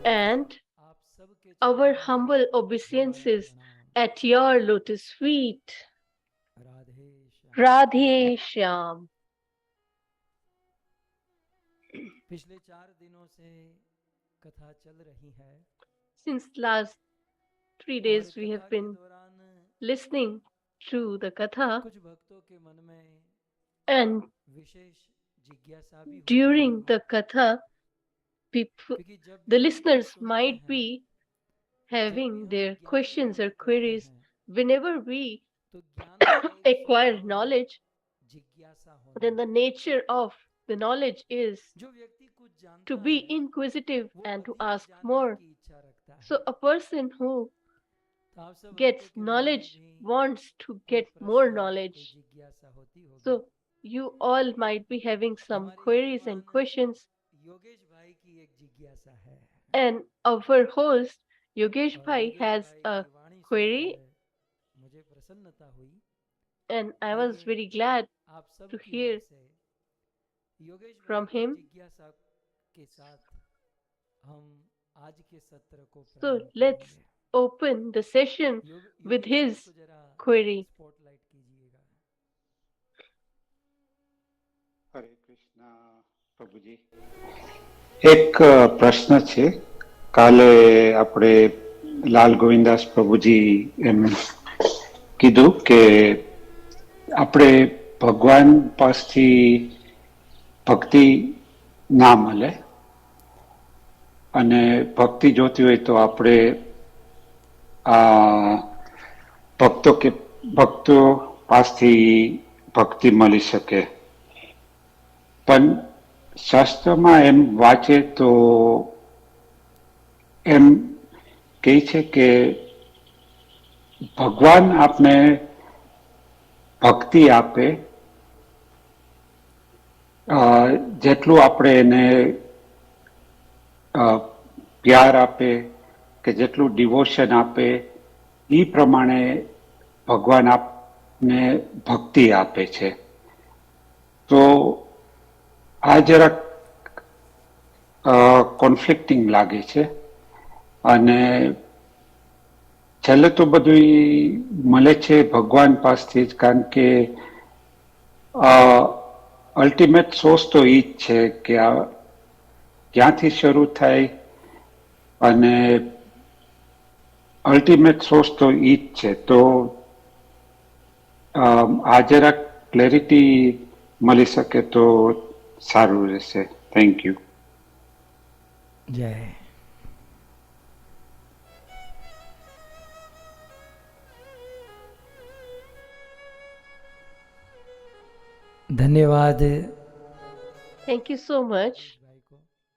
and our humble obeisances at your lotus feet. Radhe Shyam. Since last 3 days we have been listening to the Katha, and during the Katha, people, the listeners might be having their questions or queries. Whenever we acquire knowledge, then the nature of the knowledge is to be inquisitive and to ask more. So a person who gets knowledge wants to get more knowledge. So you all might be having some queries and questions, and our host Yogesh Bhai has a query, and I was very glad to hear from him. So let's open the session with his query. હરે કૃષ્ણ પ્રભુજી એક પ્રશ્ન છે. કાલે આપણે લાલ ગોવિંદાસ પ્રભુજી એમ કીધું કે આપણે ભગવાન પાસથી ભક્તિ ના મળે અને ભક્તિ જોતી હોય તો આપણે ભક્તો પાસથી ભક્તિ મળી શકે. પણ શાસ્ત્રમાં એમ વાંચે તો એમ કહે છે કે ભગવાન આપને ભક્તિ આપે જેટલું આપણે એને પ્યાર આપે કે જેટલું ડિવોશન આપે એ પ્રમાણે ભગવાન આપને ભક્તિ આપે છે. તો આ જરાક કોન્ફ્લિક્ટિંગ લાગે છે અને છેલ્લે તો બધું મળે છે ભગવાન પાસથી જ, કારણ કે અલ્ટિમેટ સોર્સ તો એ જ છે કે આ ક્યાંથી શરૂ થાય અને અલ્ટિમેટ સોર્સ તો એ જ છે. તો આ જરાક ક્લેરિટી મળી શકે તો સારું રહેશે. Thank you. જય. ધન્યવાદ. Thank you so much,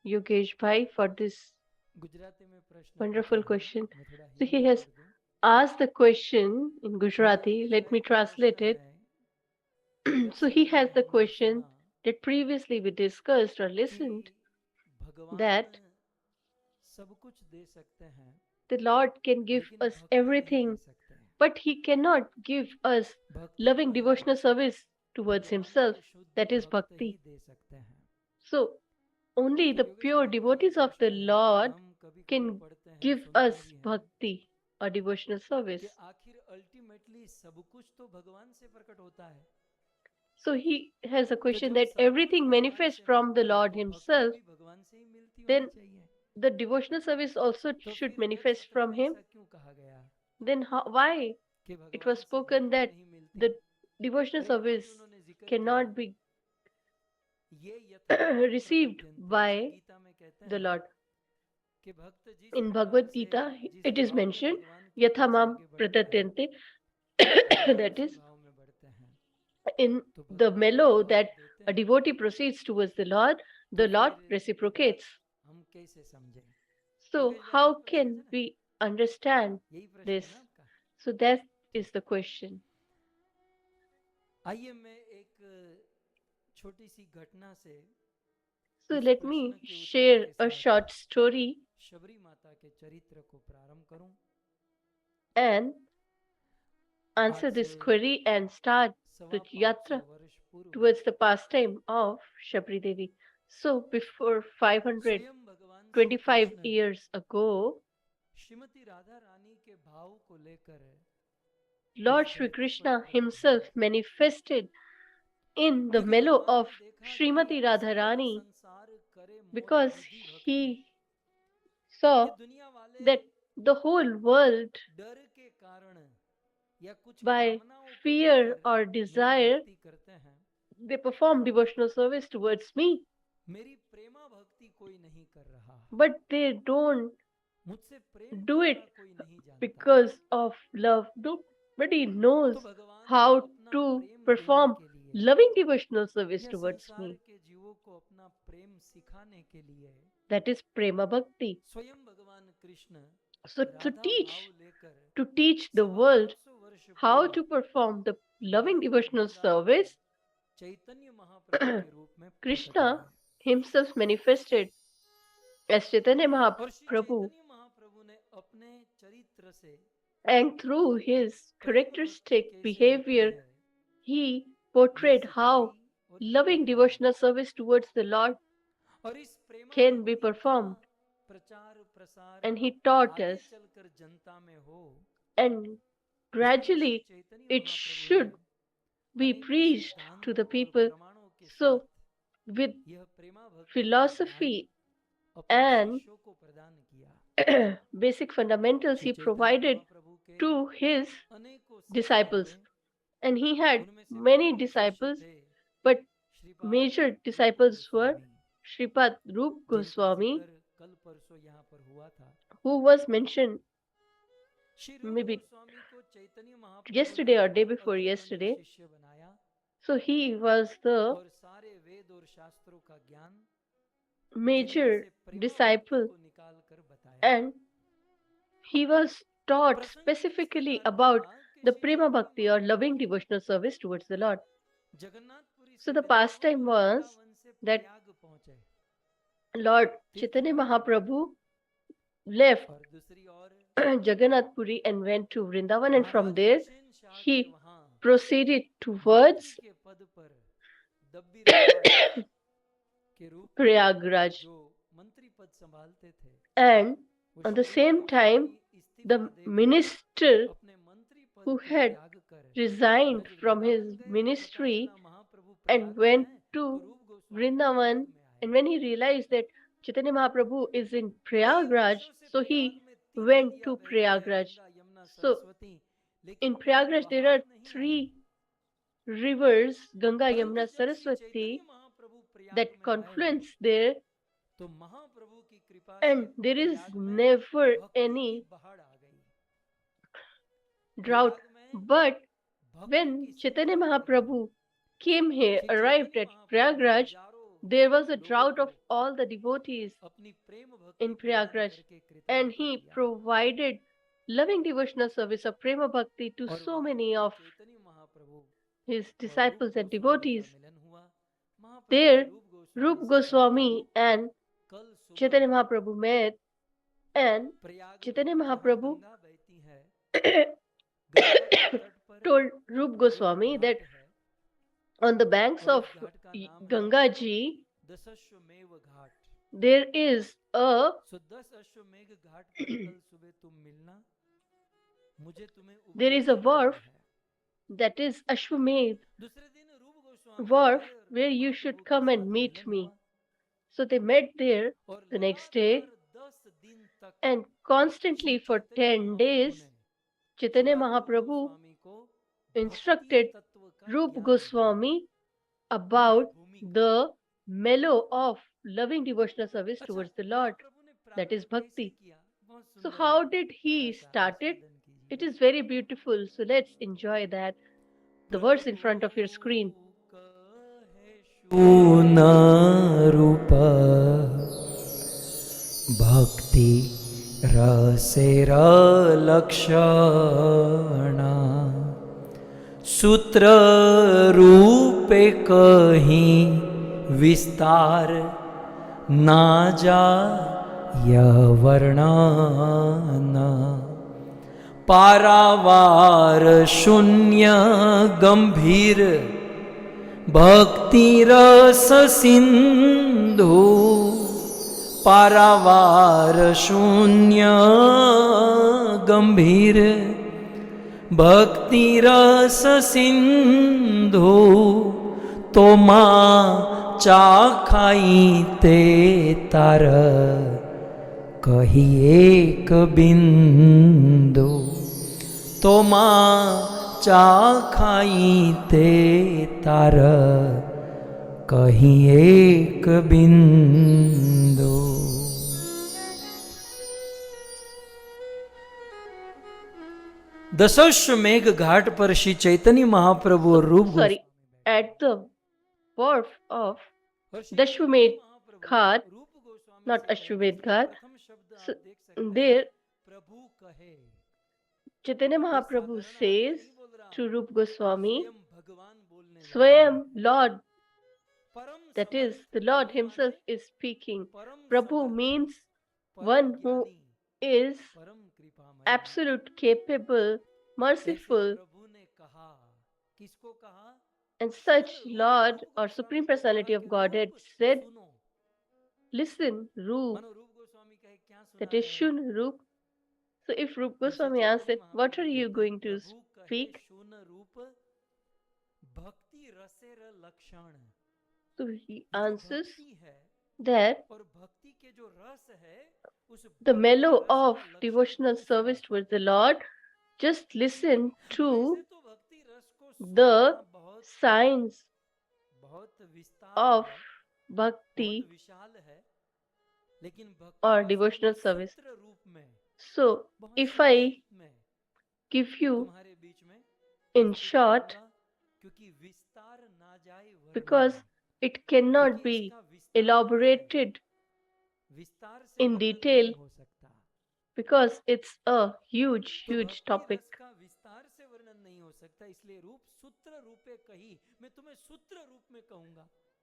Yogesh Bhai, for this wonderful question. So he has asked the question in Gujarati. Let me translate it. So he has the question that previously we discussed or listened, that the Lord can give us everything, but he cannot give us loving devotional service towards himself, that is bhakti. So only the pure devotees of the Lord can give us bhakti or devotional service. So he has a question that everything manifests from the Lord himself, then the devotional service also should manifest from him. Then why it was spoken that the devotional service cannot be received by the Lord? In Bhagvat Gita, it is mentioned, Yathamam Pratatyante, that is, in the mellow that a devotee proceeds towards the Lord reciprocates. So how can we understand this? So that is the question. So let me share a short story and answer this query and start the yatra towards the pastime of Shabari Devi. So before 520 25 years ago, Lord Shri Krishna himself manifested in the mellow of Srimati Radharani because he saw that the whole world, by fear or desire, they perform devotional service towards me, but they don't do it because of love. Nobody knows how to perform loving devotional service towards me. That is prema bhakti. So to teach the world how to perform the loving devotional service, Krishna himself manifested as Chaitanya Mahaprabhu, and through his characteristic behavior, he portrayed how loving devotional service towards the Lord can be performed. And he taught us, and gradually it should be preached to the people. So with philosophy and basic fundamentals he provided to his disciples. And he had many disciples, but major disciples were Sripad Rup Goswami, who was mentioned maybe yesterday or day before yesterday. So he was the major disciple, and he was taught specifically about the prema bhakti or loving devotional service towards the Lord. So the pastime was that Lord Chaitanya Mahaprabhu left Jagannath Puri and went to Vrindavan, and from there he proceeded towards Prayagraj. And at the same time, the minister who had resigned from his ministry and went to Vrindavan, and when he realized that Chaitanya Mahaprabhu is in Prayagraj, so he went to Prayagraj. So in Prayagraj there are 3 rivers, Ganga, Yamuna, Saraswati, that confluence there, and there is never any drought. But when Chaitanya Mahaprabhu came here, arrived at Prayagraj, there was a drought of all the devotees in Prayagraj, and he provided loving devotional service of prema bhakti to so many of his disciples and devotees. There, Rup Goswami and Chaitanya Mahaprabhu met, and Chaitanya Mahaprabhu told Rup Goswami that on the banks of Ganga Ji, there is a wharf, that is Ashwamedh wharf, where you should come and meet me. So they met there the next day, and constantly for 10 days, Chaitanya Mahaprabhu instructed Rup Goswami about the mellow of loving devotional service towards the Lord, that is bhakti. So how did he start it? It is very beautiful. So let's enjoy that. The verse in front of your screen. Bhakti rasera lakshana sutra रूपे कहीं विस्तार ना जाय वर्णना पारावार शून्य गंभीर भक्ति रस सिंधु पारावार शून्य गंभीर भक्ति रस सिंधु तो मां चाखाई ते तार कही एक बिंदु तो मां चाखाई ते तार कही एक बिंदु। दशाश्वमेघ घाट पर श्री चैतन्य महाप्रभु और रूप Sorry, at the wharf of Dashwamedh Ghat, not Ashwamedh Ghat, so there Chaitanya Mahaprabhu says to Rup Goswami, Swayam Lord, that is, the Lord himself is speaking. Prabhu means one who is absolute, capable, merciful. And such Lord or Supreme Personality of Godhead said, listen, Rup, that is Shun Rup. So if Rup Goswami asked it, what are you going to speak? So he answers that the mellow of devotional service towards the Lord, just listen to the signs of bhakti or devotional service. So if I give you in short, because it cannot be elaborated in detail, because it's a huge topic.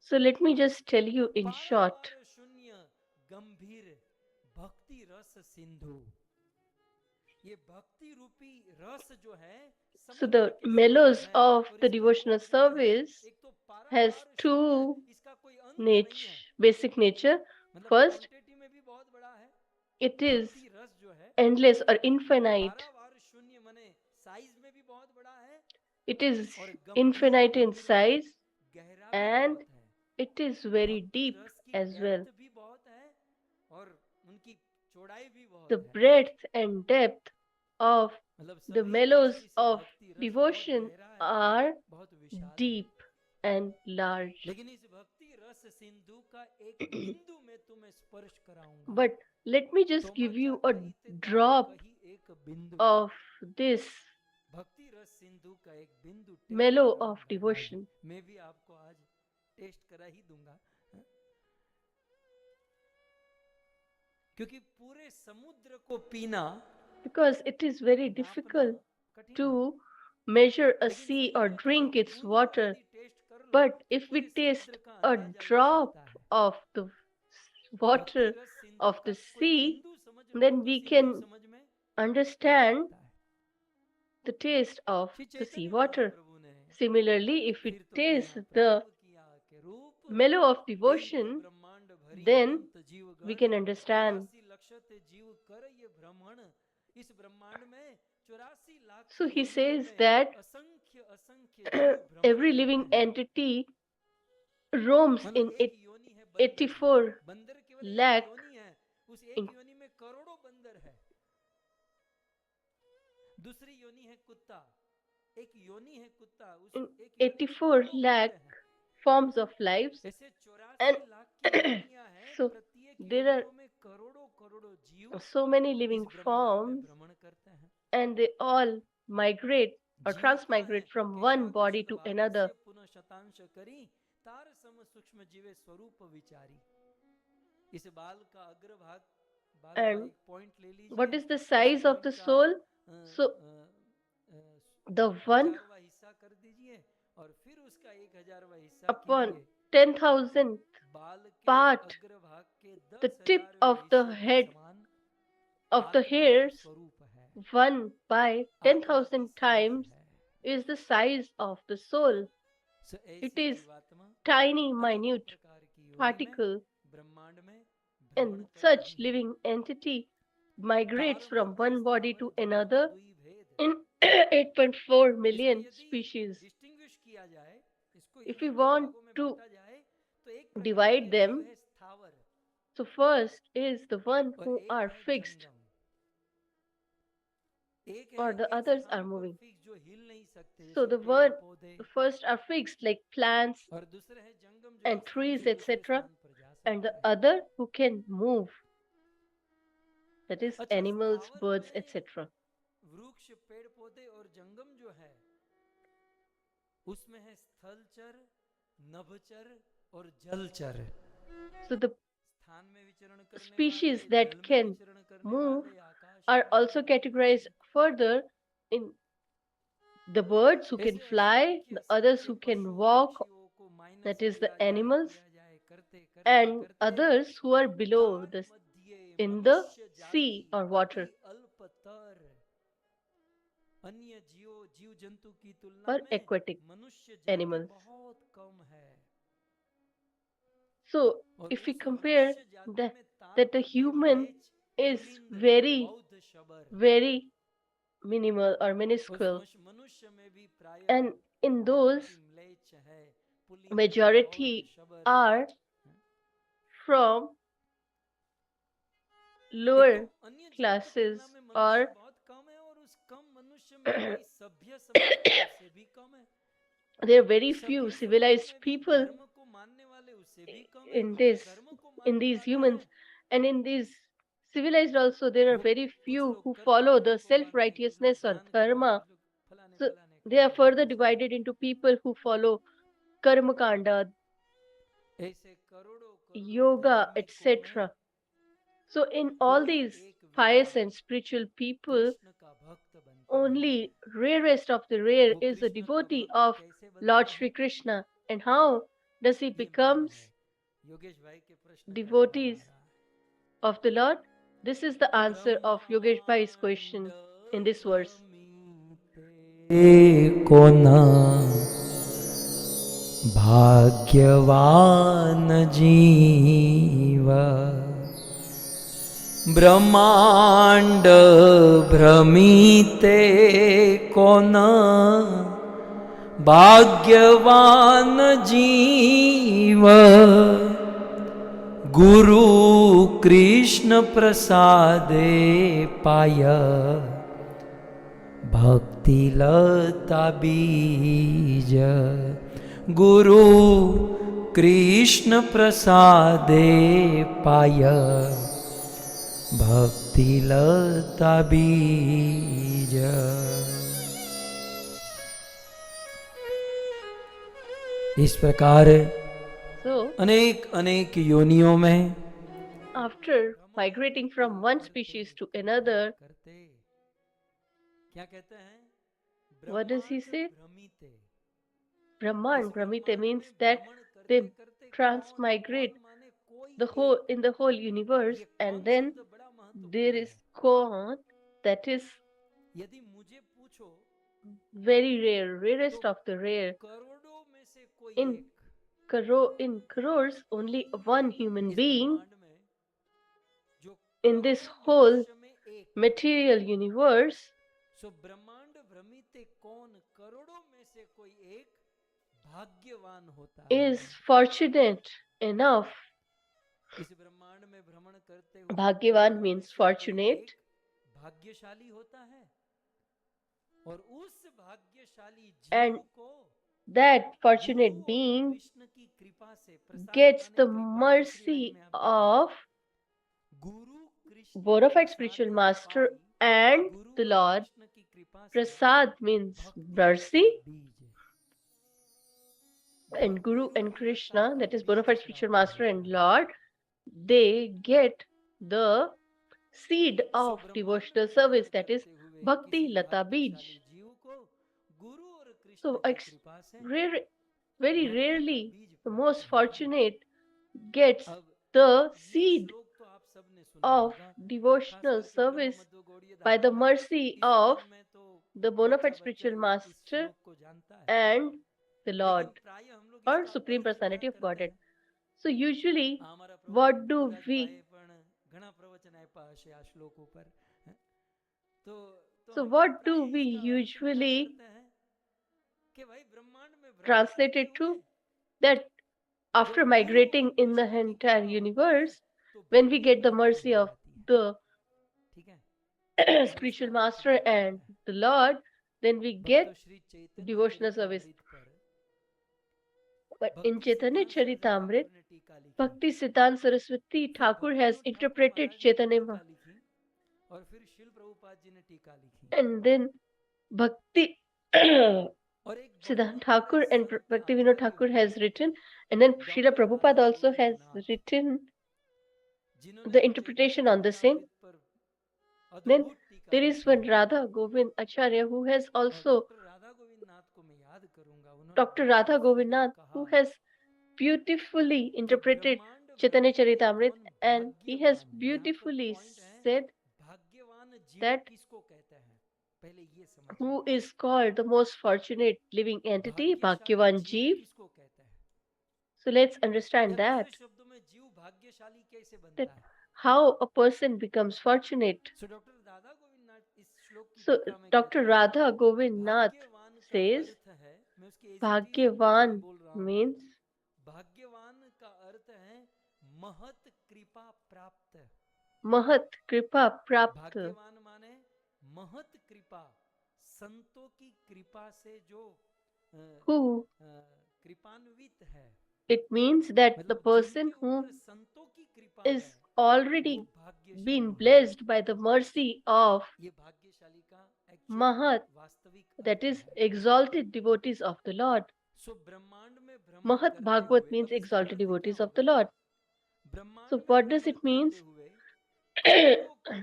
So let me just tell you in short. So the mellows of the devotional service has two basic nature. First, it is endless or infinite. It is infinite in size and it is very deep as well. The breadth and depth of the mellows of devotion are deep and large. But let me just give you a drop of this mellow of devotion. Because it is very difficult to measure a sea or drink its water. But if we taste a drop of the water of the sea, then we can understand the taste of the sea water. Similarly, if we taste the mellow of devotion, then we can understand. So he says that every living entity roams in 84 lakh in 84 lakh forms of lives, and so there are so many living forms, and they all migrate or transmigrate from one body to another. And what is the size of the soul? So the one upon 10,000th part, the tip of the head of the hairs, 1 by 10,000 times, is the size of the soul. It is tiny, minute particle. And such living entity migrates from one body to another in 8.4 million species. If we want to divide them, so first is the one who are fixed, or the others are moving. So the first are fixed like plants and trees, etc., and the other who can move, that is animals, birds, etc. So the species that can move are also categorized further in the birds who can fly, the others who can walk, that is the animals, and others who are below this in the sea or water or aquatic animals. So if we compare that the human is very, very minimal or minuscule, and in those majority are from lower classes, or there are very few civilized people in this in these humans, and in these civilized also there are very few who follow the self righteousness or dharma. So they are further divided into people who follow karma kanda, yoga, etc. So in all these pious and spiritual people, only rarest of the rare is a devotee of Lord Sri Krishna. And how does he becomes devotees of the Lord? This is the answer of Yogesh Bhai's question in this verse. कोना भाग्यवान जीव ब्रह्मांड भ्रमिते कोना भाग्यवान जीव गुरु कृष्ण प्रसादे पाय भक्ति लता बीज गुरु कृष्ण प्रसादे पाय भक्ति लता बीज। इस प्रकार अनेक अनेक योनियों में after migrating from one species to another, what does he say? Brahman, Brahmite means that they transmigrate in the whole universe, and then there is Iskcon, that is very rare, rarest of the rare. In crores, only one human being in this whole material universe is fortunate enough. Bhagyavan means fortunate, and that fortunate being gets the mercy of bona fide spiritual master and the Lord. Prasad means mercy, and Guru and Krishna, that is bona fide spiritual master and Lord, they get the seed of devotional service, that is Bhakti Lata Bij. So very rarely the most fortunate gets the seed of devotional service by the mercy of the bona fide spiritual master and the Lord, or Supreme Personality of Godhead. So usually what do we So what do we usually translate it to? That after migrating in the entire universe, when we get the mercy of the spiritual master and the Lord, then we get devotional service. But in Chaitanya Charitamrut, Bhakti Siddhanta Saraswati Thakur has interpreted Chaitanya and then Bhakti Siddhanta Thakur and Bhakti Vinod Thakur has written, and then Srila Prabhupada also has written the interpretation on the same. Then there is one Radha Govind Acharya who has also Dr. Radha Govindnath who has beautifully interpreted Chaitanya Charitamrut, and he has beautifully said that who is called the most fortunate living entity, Bhagyavan Jeev. So let's understand that how a person becomes fortunate. So Dr. Radha Govindnath says, Bhagyavan means Mahat Kripa Prapt. Who? It means that the person who is already been blessed by the mercy of Mahat, that is exalted devotees of the Lord. Mahat Bhagvat means exalted devotees of the Lord. So what does it mean?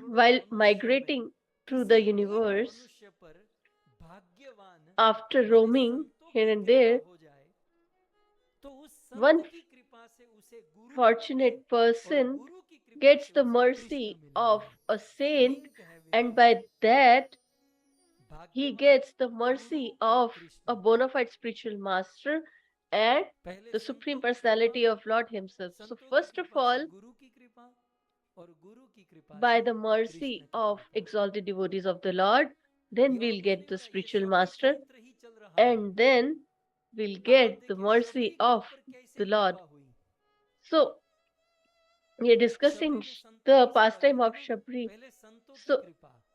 While migrating through the universe, after roaming here and there, one fortunate person gets the mercy of a saint, and by that he gets the mercy of a bona fide spiritual master and the Supreme Personality of Lord Himself. So first of all, by the mercy of exalted devotees of the Lord, then we'll get the spiritual master, and then we'll get the mercy of the Lord. So we are discussing the pastime of Shabari. So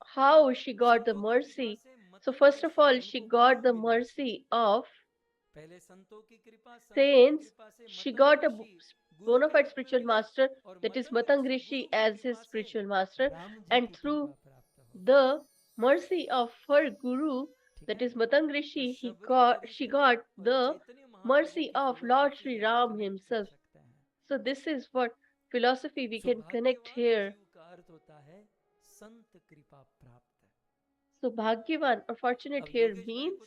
how she got the mercy? So first of all, she got the mercy of saints. She got a bona fide spiritual master, that is Matang Rishi, as his spiritual master, and through the mercy of her guru, that is Matang Rishi, she got the mercy of Lord Sri Ram himself. So this is what philosophy we can connect here. So Bhagyavan or fortunate here means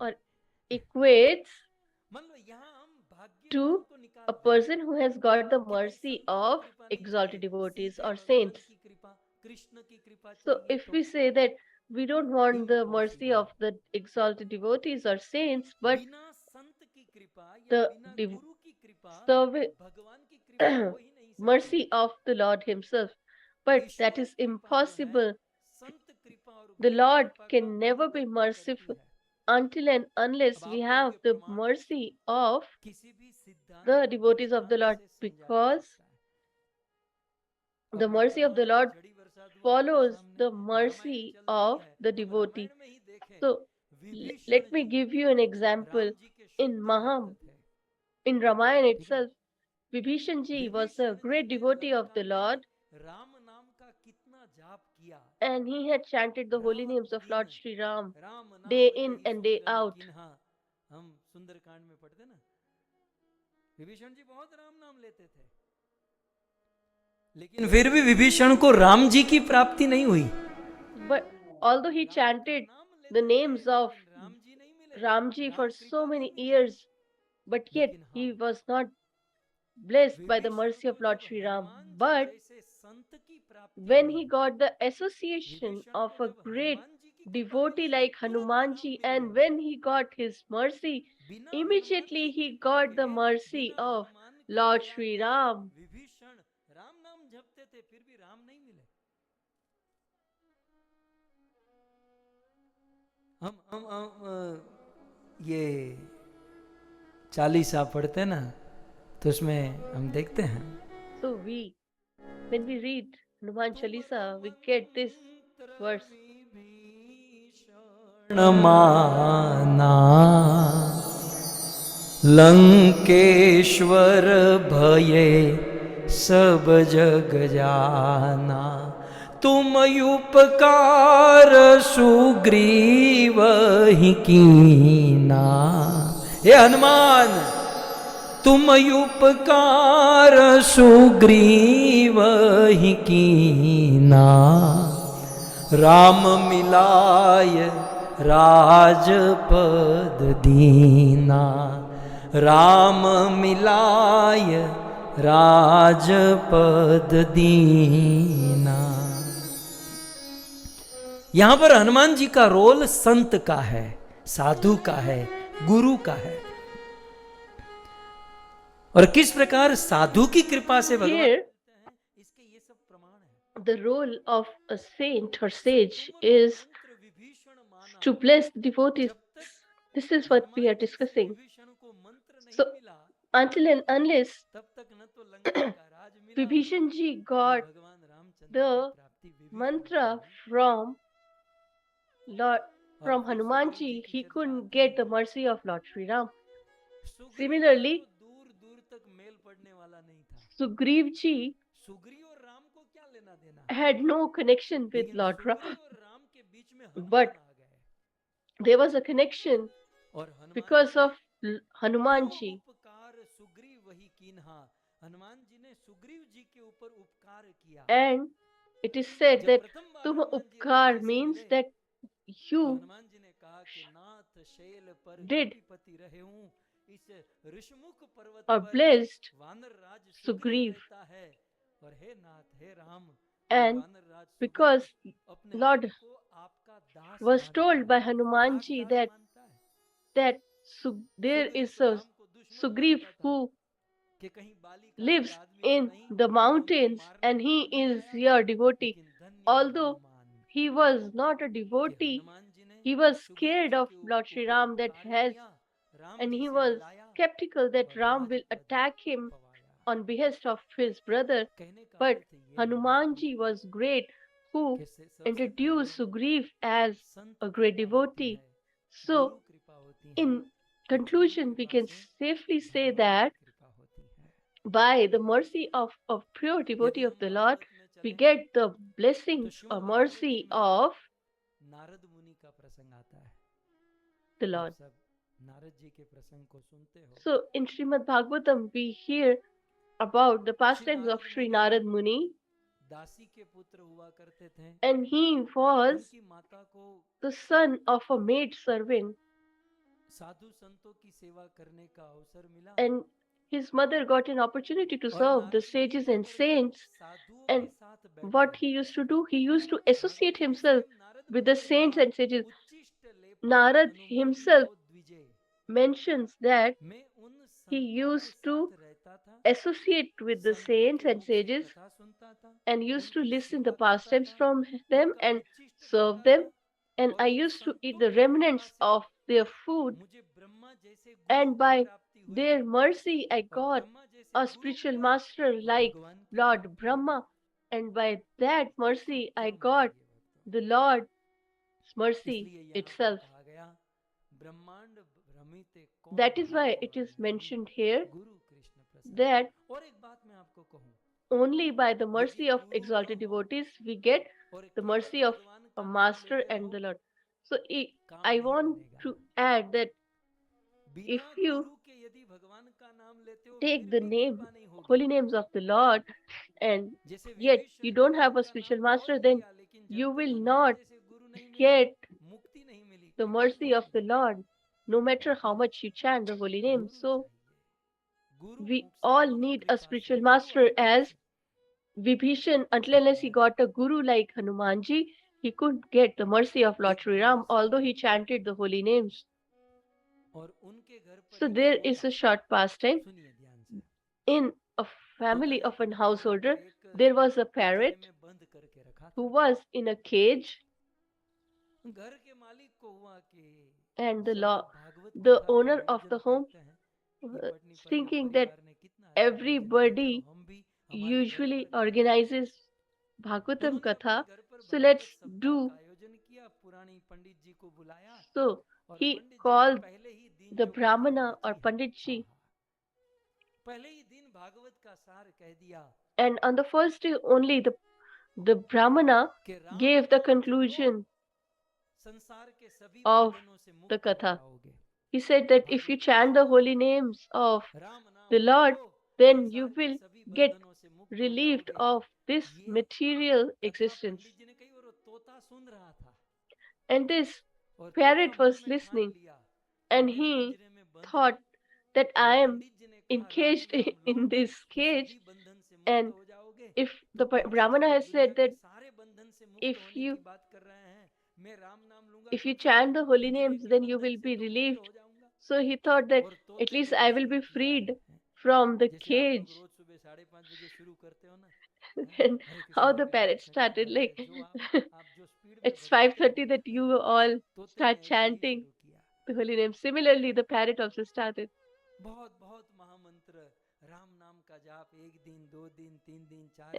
or equates to a person who has got the mercy of exalted devotees or saints. So if we say that we don't want the mercy of the exalted devotees or saints, but the mercy of the Lord Himself, but that is impossible. The Lord can never be merciful until and unless we have the mercy of the devotees of the Lord, because the mercy of the Lord follows the mercy of the devotee. So let me give you an example. In Ramayan itself, Vibhishanji was a great devotee of the Lord, and he had chanted the holy names of Lord Sri Ram day in and day out. लेकिन फिर भी विभीषण को राम जी की प्राप्ति नहीं हुई. But although he chanted the names of Ramji for so many years, but yet he was not blessed by the mercy of Lord Sri Ram. But when he got the association of a great devotee like Hanumanji, and when he got his mercy, immediately he got the mercy of Lord Sri Ram. हम ये चालीसा पढ़ते ना, तो उसमें हम देखते हैं, So when we read Hanuman Chalisa, we get this verse. माना लंकेश्वर भये सब जग जाना, तुम उपकार सुग्रीव ही कीना। हे हनुमान, तुम उपकार सुग्रीव ही कीना, राम मिलाय राजपद दीना, राम मिलाय राजपद दीना। यहां पर हनुमान जी का रोल संत का है, साधु का है, गुरु का है। और किस प्रकार साधु की कृपा से भगवान Here, इसके ये सब प्रमाण है। the role of a saint or sage is to bless the devotees. This is what we are discussing. So, until and unless Vibhishan ji got the mantra from Hanuman ji, he couldn't get the mercy of Lord Sri Ram. Similarly, Sugriv ji had no connection with Lord Ram, but there was a connection because of Hanuman ji. And it is said that Tum Upkar means that you did or blessed Sugriv. And because Lord was told by Hanuman ji that there is a Sugriv who lives in the mountains and he is your devotee. Although he was not a devotee, he was scared of Lord Sri Ram and he was skeptical that Ram will attack him on behest of his brother. But Hanumanji was great, who introduced Sugriv as a great devotee. So, in conclusion, we can safely say that by the mercy of a pure devotee of the Lord, we get the blessings or mercy of the Lord. So in Shrimad Bhagavatam, we hear about the pastimes of Sri Narad Muni, and he was the son of a maid servant, and his mother got an opportunity to serve the sages and saints. And what he used to do, he used to associate himself with the saints and sages. Narad himself mentions that he used to associate with the saints and sages and used to listen the pastimes from them and serve them. And I used to eat the remnants of their food, and by their mercy I got a spiritual master like Lord Brahma, and by that mercy I got the Lord's mercy itself. That is why it is mentioned here that only by the mercy of exalted devotees we get the mercy of a master and the Lord. So I want to add that if you take the holy names of the Lord, and yet you don't have a spiritual master, then you will not get the mercy of the Lord, no matter how much you chant the holy name. So we all need a spiritual master, as Vibhishan, until unless he got a guru like Hanumanji, he couldn't get the mercy of Lord Sri Ram, although he chanted the holy names. So there is a short pastime. In a family of an householder, there was a parrot who was in a cage, And the owner of the home, thinking that everybody usually organizes Bhagavatam Katha, so let's do. So he called the Brahmana or Panditji, and on the first day only the Brahmana gave the conclusion of the Katha. He said that if you chant the holy names of the Lord, then you will get relieved of this material existence. And this parrot was listening, and he thought that I am encaged in this cage, and if the Brahmana has said that if you chant the holy names, then you will be relieved. So he thought that at least I will be freed from the cage. And how the parrot started, like it's 5:30 that you all start chanting the holy name. Similarly, the parrot also started.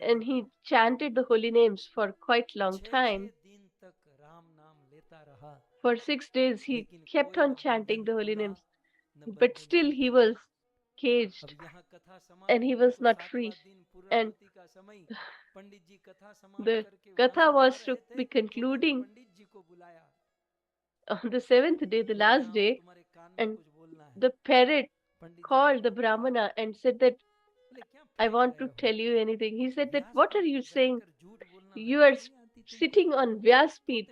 And he chanted the holy names for quite long time. For 6 days, he kept on chanting the holy names, but still he was caged and he was not free. And the Katha was to be concluding on the 7th day, the last day, and the parrot called the Brahmana and said that I want to tell you anything. He said that what are you saying? You are sitting on Vyaspeeth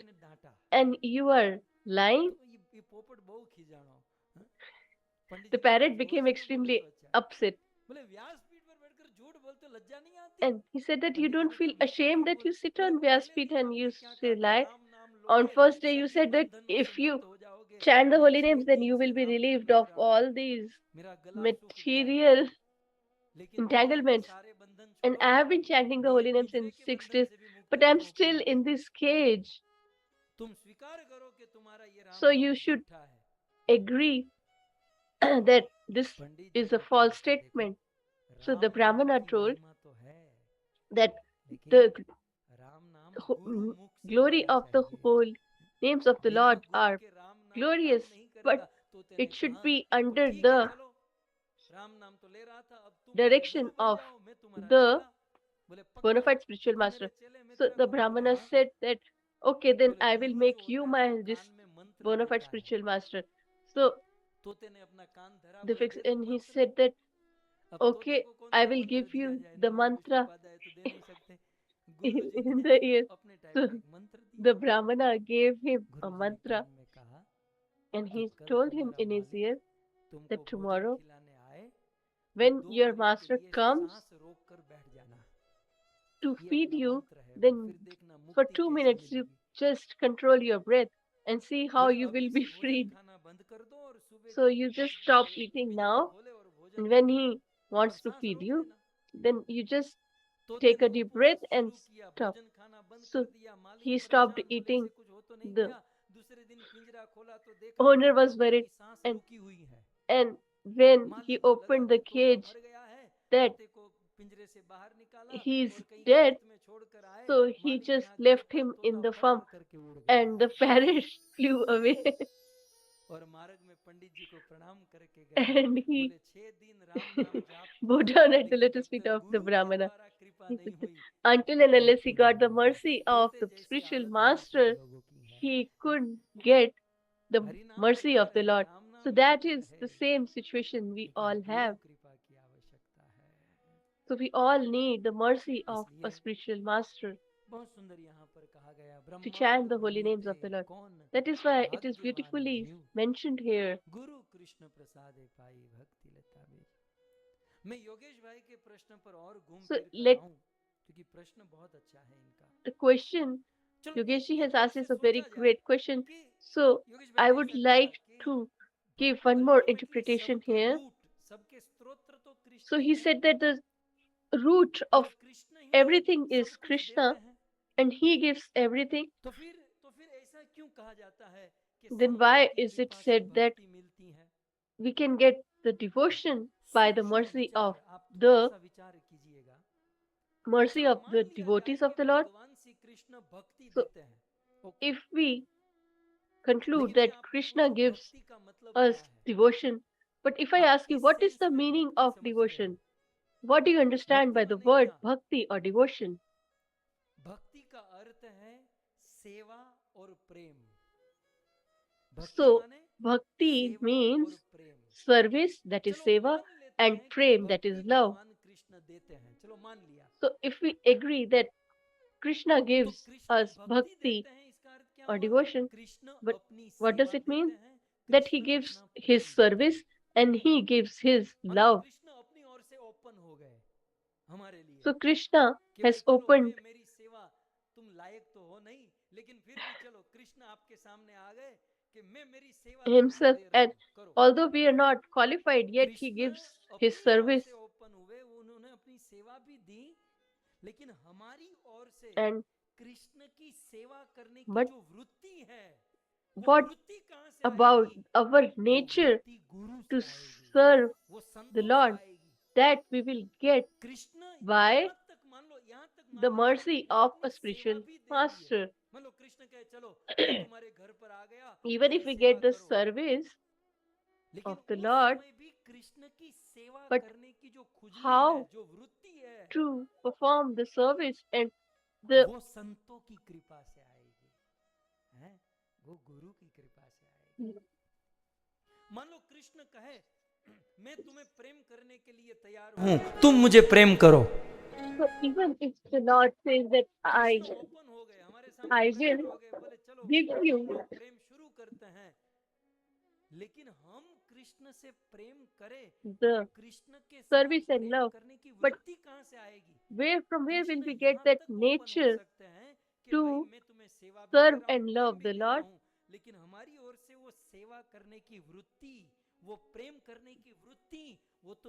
and you are lying. The parrot became extremely upset. And he said that you don't feel ashamed that you sit on Vyaspeeth and you say lie. On first day you said that if you chant the holy names, then you will be relieved of all these material entanglements. And I have been chanting the holy names in 6 days, but I'm still in this cage. So you should agree that this is a false statement. So the Brahmana told that the glory of the whole names of the Lord are glorious, but it should be under the direction of the bona fide spiritual master. So the Brahmana said that, okay, then I will make you my this bona fide spiritual master. So and he said that, okay, I will give you the mantra in the ear. So the Brahmana gave him a mantra, and he told him in his ear that tomorrow when your master comes to feed you, then for 2 minutes you just control your breath and see how you will be freed. So you just stop eating now, and when he wants to feed you, then you just take a deep breath and stop. So he stopped eating. The owner was worried, and when he opened the cage, that he's dead, so he just left him in the farm, and the parrot flew away. And he bowed down at the lotus feet of the Brahmana. Until and unless he got the mercy of the spiritual master, he couldn't get the mercy of the Lord. So that is the same situation we all have. So we all need the mercy of a spiritual master to chant the holy names of the Lord. That is why it is beautifully mentioned here. So the question Yogesh has asked is a very great question. So I would like to give one more interpretation here. So he said that the root of everything is Krishna, and he gives everything. then why is it said that we can get the devotion by the mercy of the devotees of the Lord? So if we conclude that Krishna gives us devotion, but if I ask you, what is the meaning of devotion? What do you understand by the word bhakti or devotion? So, bhakti means service, that is seva, and prem, that is love. So, if we agree that Krishna gives us bhakti or devotion, but what does it mean? That he gives his service and he gives his love. So, Krishna has opened himself, and although we are not qualified, yet he gives his service. And but what about our nature to serve the Lord, that we will get by the mercy of a spiritual master? Even if we get the service of the Lord, but how to perform the service and the तुम मुझे प्रेम करो. So even if the Lord says that I will give you the service and love, but from where will we get that nature to serve and love the Lord?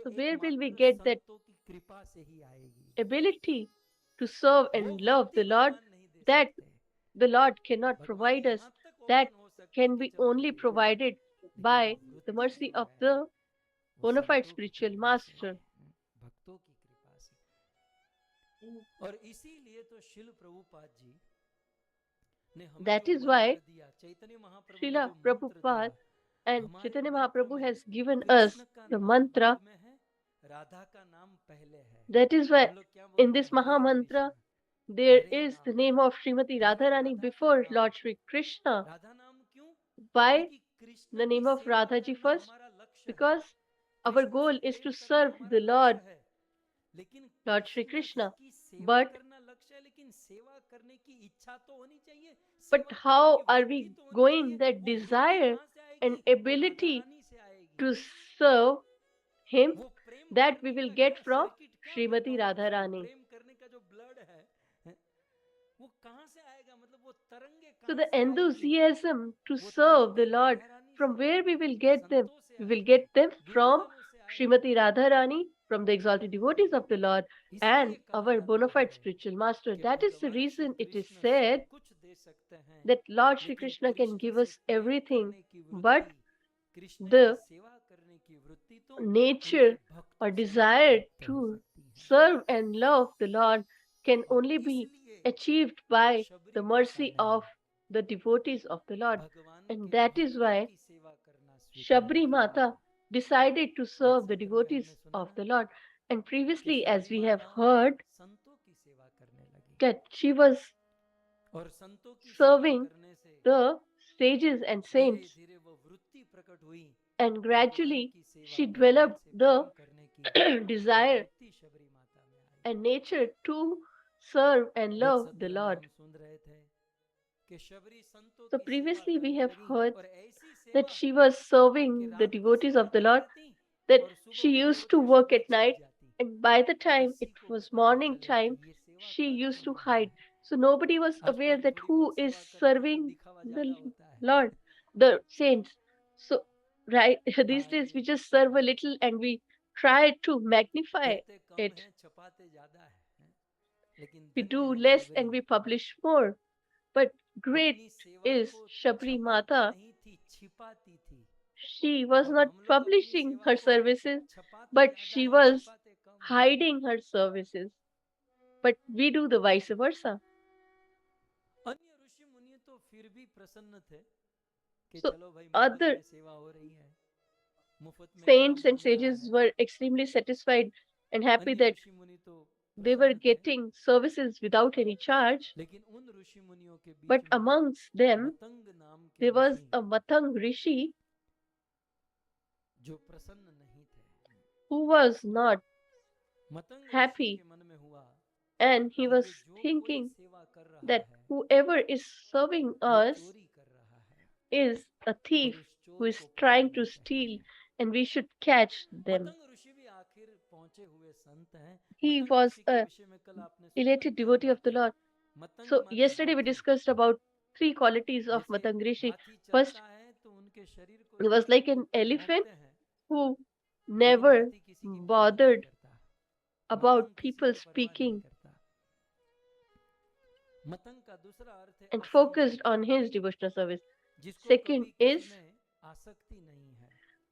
So where will we get that ability to serve and love the Lord, that the Lord cannot provide us? That can be only provided by the mercy of the bona fide spiritual master. That is why Srila Prabhupada and Chaitanya Mahaprabhu has given us the mantra. That is why in this Mahamantra there is the name of Srimati Radharani before Lord Shri Krishna. Why the name of Radhaji first? Because our goal is to serve the Lord Shri Krishna. But how are we going that desire and ability to serve him? That we will get from Srimati Radharani. So the enthusiasm to serve the Lord, from where we will get them? We will get them from Srimati Radharani, from the exalted devotees of the Lord, and our bona fide spiritual master. That is the reason it is said that Lord Shri Krishna can give us everything, but the nature or desire to serve and love the Lord can only be achieved by the mercy of the devotees of the Lord. And that is why Shabari Mata decided to serve the devotees of the Lord. And previously, as we have heard, that she was serving the sages and saints, and gradually she developed the desire and nature to serve and love the Lord. So previously we have heard that she was serving the devotees of the Lord, that she used to work at night, and by the time it was morning time, she used to hide. So nobody was aware that who is serving the Lord, the saints. So right these days we just serve a little and we try to magnify it. We do less and we publish more. But great is Shabari Mata. She was not publishing her services, but she was hiding her services. But we do the vice versa. So other saints and sages were extremely satisfied and happy that they were getting services without any charge. But amongst them, there was a Matang Rishi who was not happy, and he was thinking that whoever is serving us is a thief who is trying to steal, and we should catch them. He was a elated devotee of the Lord. So yesterday we discussed about three qualities of Matang Rishi. First, he was like an elephant who never bothered about people speaking and focused on his devotional service. Second is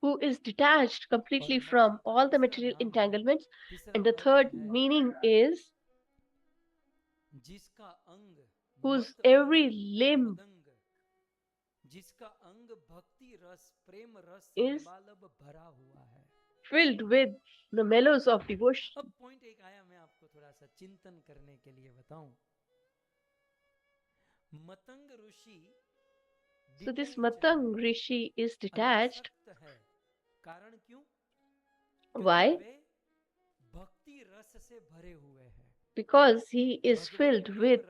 who is detached completely from all the material entanglements. And the third meaning is whose every limb is filled with the mellows of devotion. So this Matang Rishi is detached. Why? Because he is filled with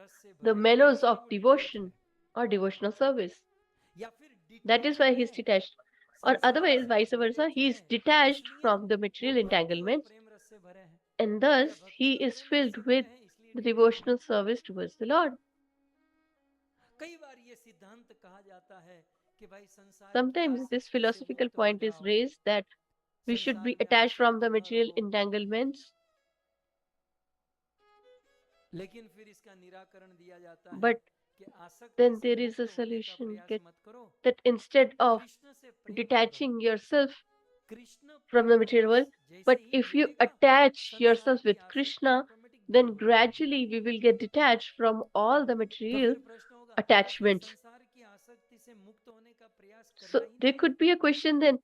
the mellows of devotion or devotional service. That is why he is detached. Or otherwise, vice versa, he is detached from the material entanglements, and thus he is filled with the devotional service towards the Lord. Sometimes this philosophical point is raised that we should be attached from the material entanglements, but then there is a solution that instead of detaching yourself from the material world, but if you attach yourself with Krishna, then gradually we will get detached from all the material attachments. So there could be a question then,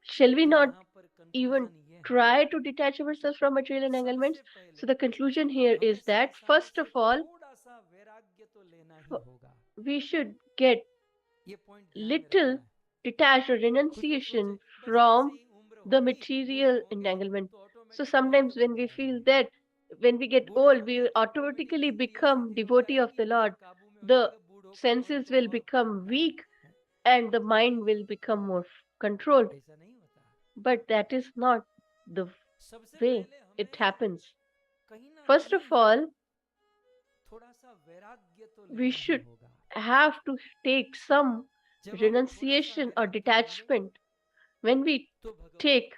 shall we not even try to detach ourselves from material entanglements? So the conclusion here is that first of all, we should get little detached or renunciation from the material entanglement. So sometimes when we feel that when we get old, we will automatically become devotee of the Lord. The senses will become weak and the mind will become more controlled. But that is not the way it happens. First of all, we should have to take some renunciation or detachment. When we take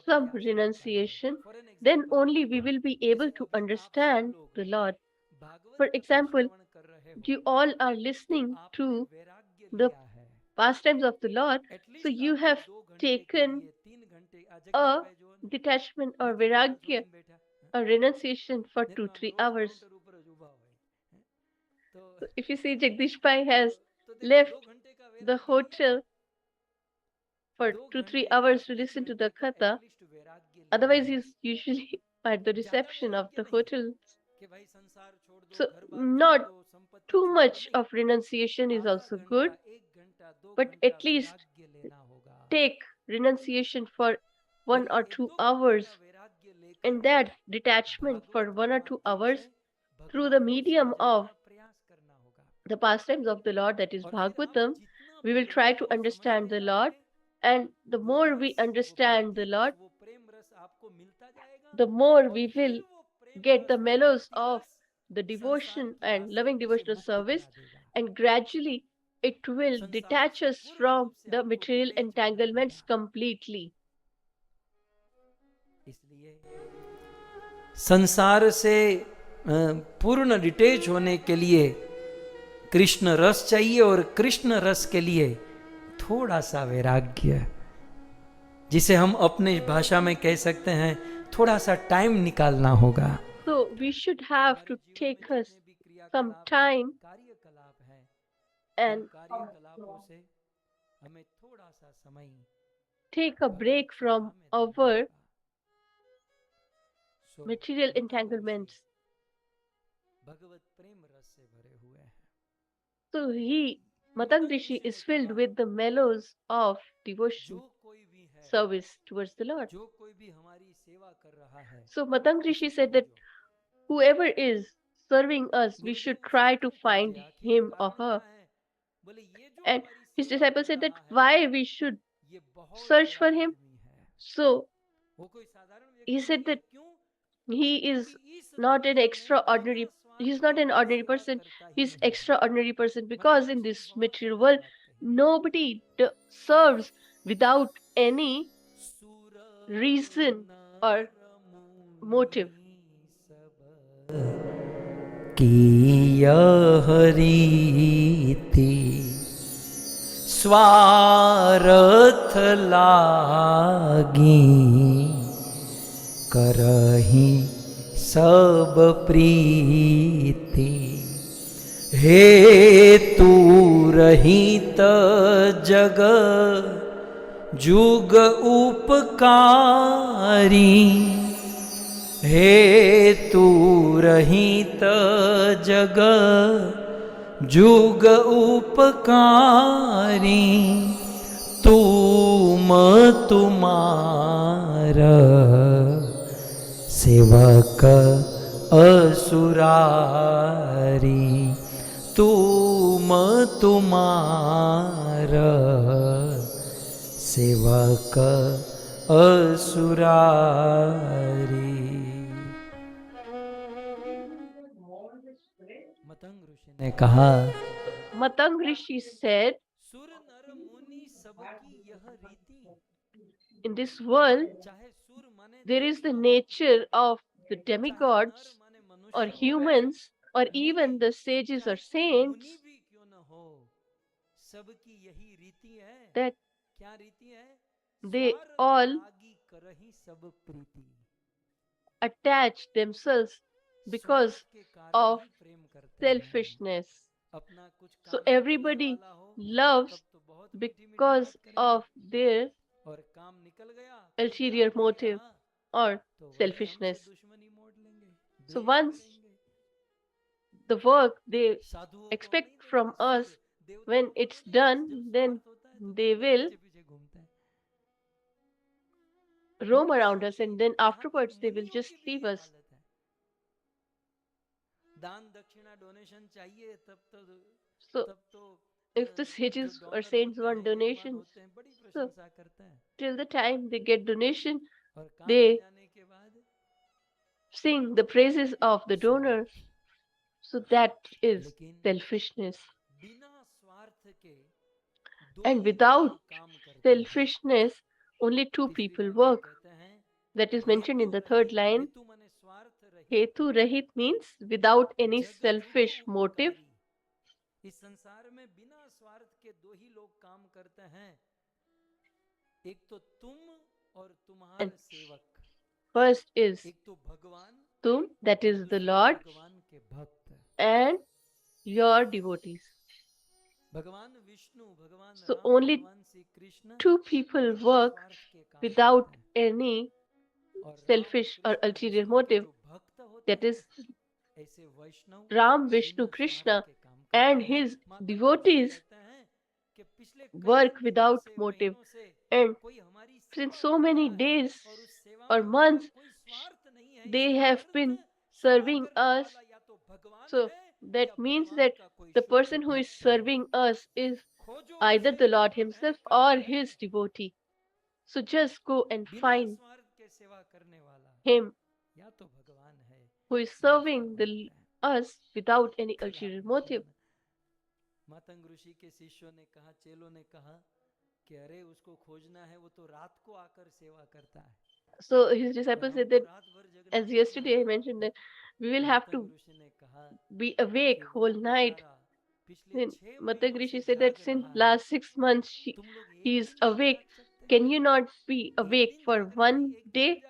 some renunciation, then only we will be able to understand the Lord. For example, you all are listening to the pastimes of the Lord, so you have taken a detachment or vairagya, a renunciation for 2-3 hours. So if you see, Jagdish Pai has left the hotel for 2-3 hours to listen to the katha. Otherwise, he's usually at the reception of the hotel. So not too much of renunciation is also good, but at least take renunciation for 1 or 2 hours, and that detachment for 1 or 2 hours through the medium of the pastimes of the Lord, that is Bhagvatam. We will try to understand the Lord, and the more we understand the Lord, the more we will get the mellows of the devotion and loving devotional service, and gradually it will detach us from the material entanglements completely. संसार से पूर्ण detach होने के लिए कृष्ण रस चाहिए और कृष्ण रस के लिए थोड़ा सा वैराग्य, जिसे हम अपने भाषा में कह सकते हैं थोड़ा सा टाइम निकालना होगा। So we should have to take us some time कार्यकलाप है, and कार्यकलापों से हमें थोड़ा सा समय take a break from our material entanglements. भगवत प्रेम रस से भरे हुए हैं। So Matang Rishi is filled with the mellows of devotion, service towards the Lord. जो कोई भी हमारी सेवा कर रहा है, So Matang Rishi said that whoever is serving us, we should try to find him or her. And his disciples said that why we should search for him. So he said that he is not an extraordinary, he's not an ordinary person, he's extraordinary person, because in this material world nobody serves without any reason or motive. की यह रीति स्वार्थ लागी, करहि सब प्रीति, हेतु रहित जग जुग उपकारी, हेतु रहित जग जुग उपकारी, तुम तुम्हारा सेवक असुरारी, तुम तुम्हारा सेवक असुरारी। मतंग ऋषि ने कहा, Matang Rishi said, सुर नर मुनि सबकी यह रीति, in this world there is the nature of the demigods or humans or even the sages or saints, that they all attach themselves because of selfishness. So everybody loves because of their ulterior motive or selfishness. So once the work they expect from us, when it's done, then they will roam around us, and then afterwards they will just leave us. So if the sages or saints want donations, so till the time they get donation, they sing the praises of the donor. So that is selfishness. And without selfishness, only two people work. That is mentioned in the third line. Hetu Rahit means without any selfish motive. इस संसार में बिना स्वार्थ के दो ही लोग काम करते हैं, एक तो तुम और तुम्हारा सेवक। First is एक तो भगवान, tum, that is the Lord, भगवान के भक्त, and your devotees. भगवान विष्णु, भगवान So राम, only भगवान Shri Krishna, two people work without any selfish or ulterior motive. That is Ram, Vishnu, Krishna, and his devotees work without motive. And since so many days or months, they have been serving us. So that means that the person who is serving us is either the Lord himself or his devotee. So just go and find him who is serving us without any ulterior motive. Matang ऋषि के शिष्यों ने कहा, चेलों ने कहा कि अरे उसको खोजना है, वो तो रात को आकर सेवा करता है। So his disciples said that, as yesterday I mentioned, that we will have to be awake whole night Then Matang Rishi said that since last 6 months he is awake. Can you not be awake for one day?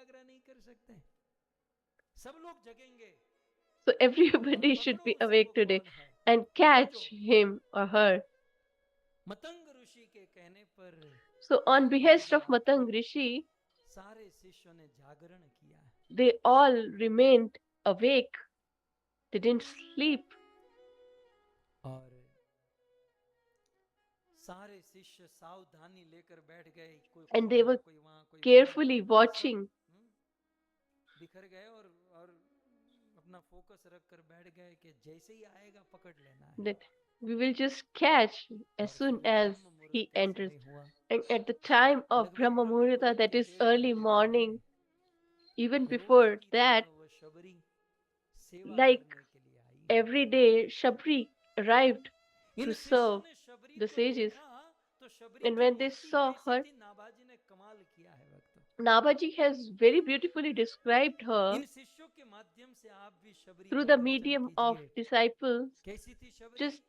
So everybody should be awake today and catch him or her. So on behest of Matang Rishi, they all remained awake. They didn't sleep. And they were carefully watching. That we will just catch as soon as he enters. And at the time of Brahma Muhurta, that is early morning, even before that, like every day, Shabari arrived to serve the sages. And when they saw her, Nabaji has very beautifully described her through the medium of disciples. Just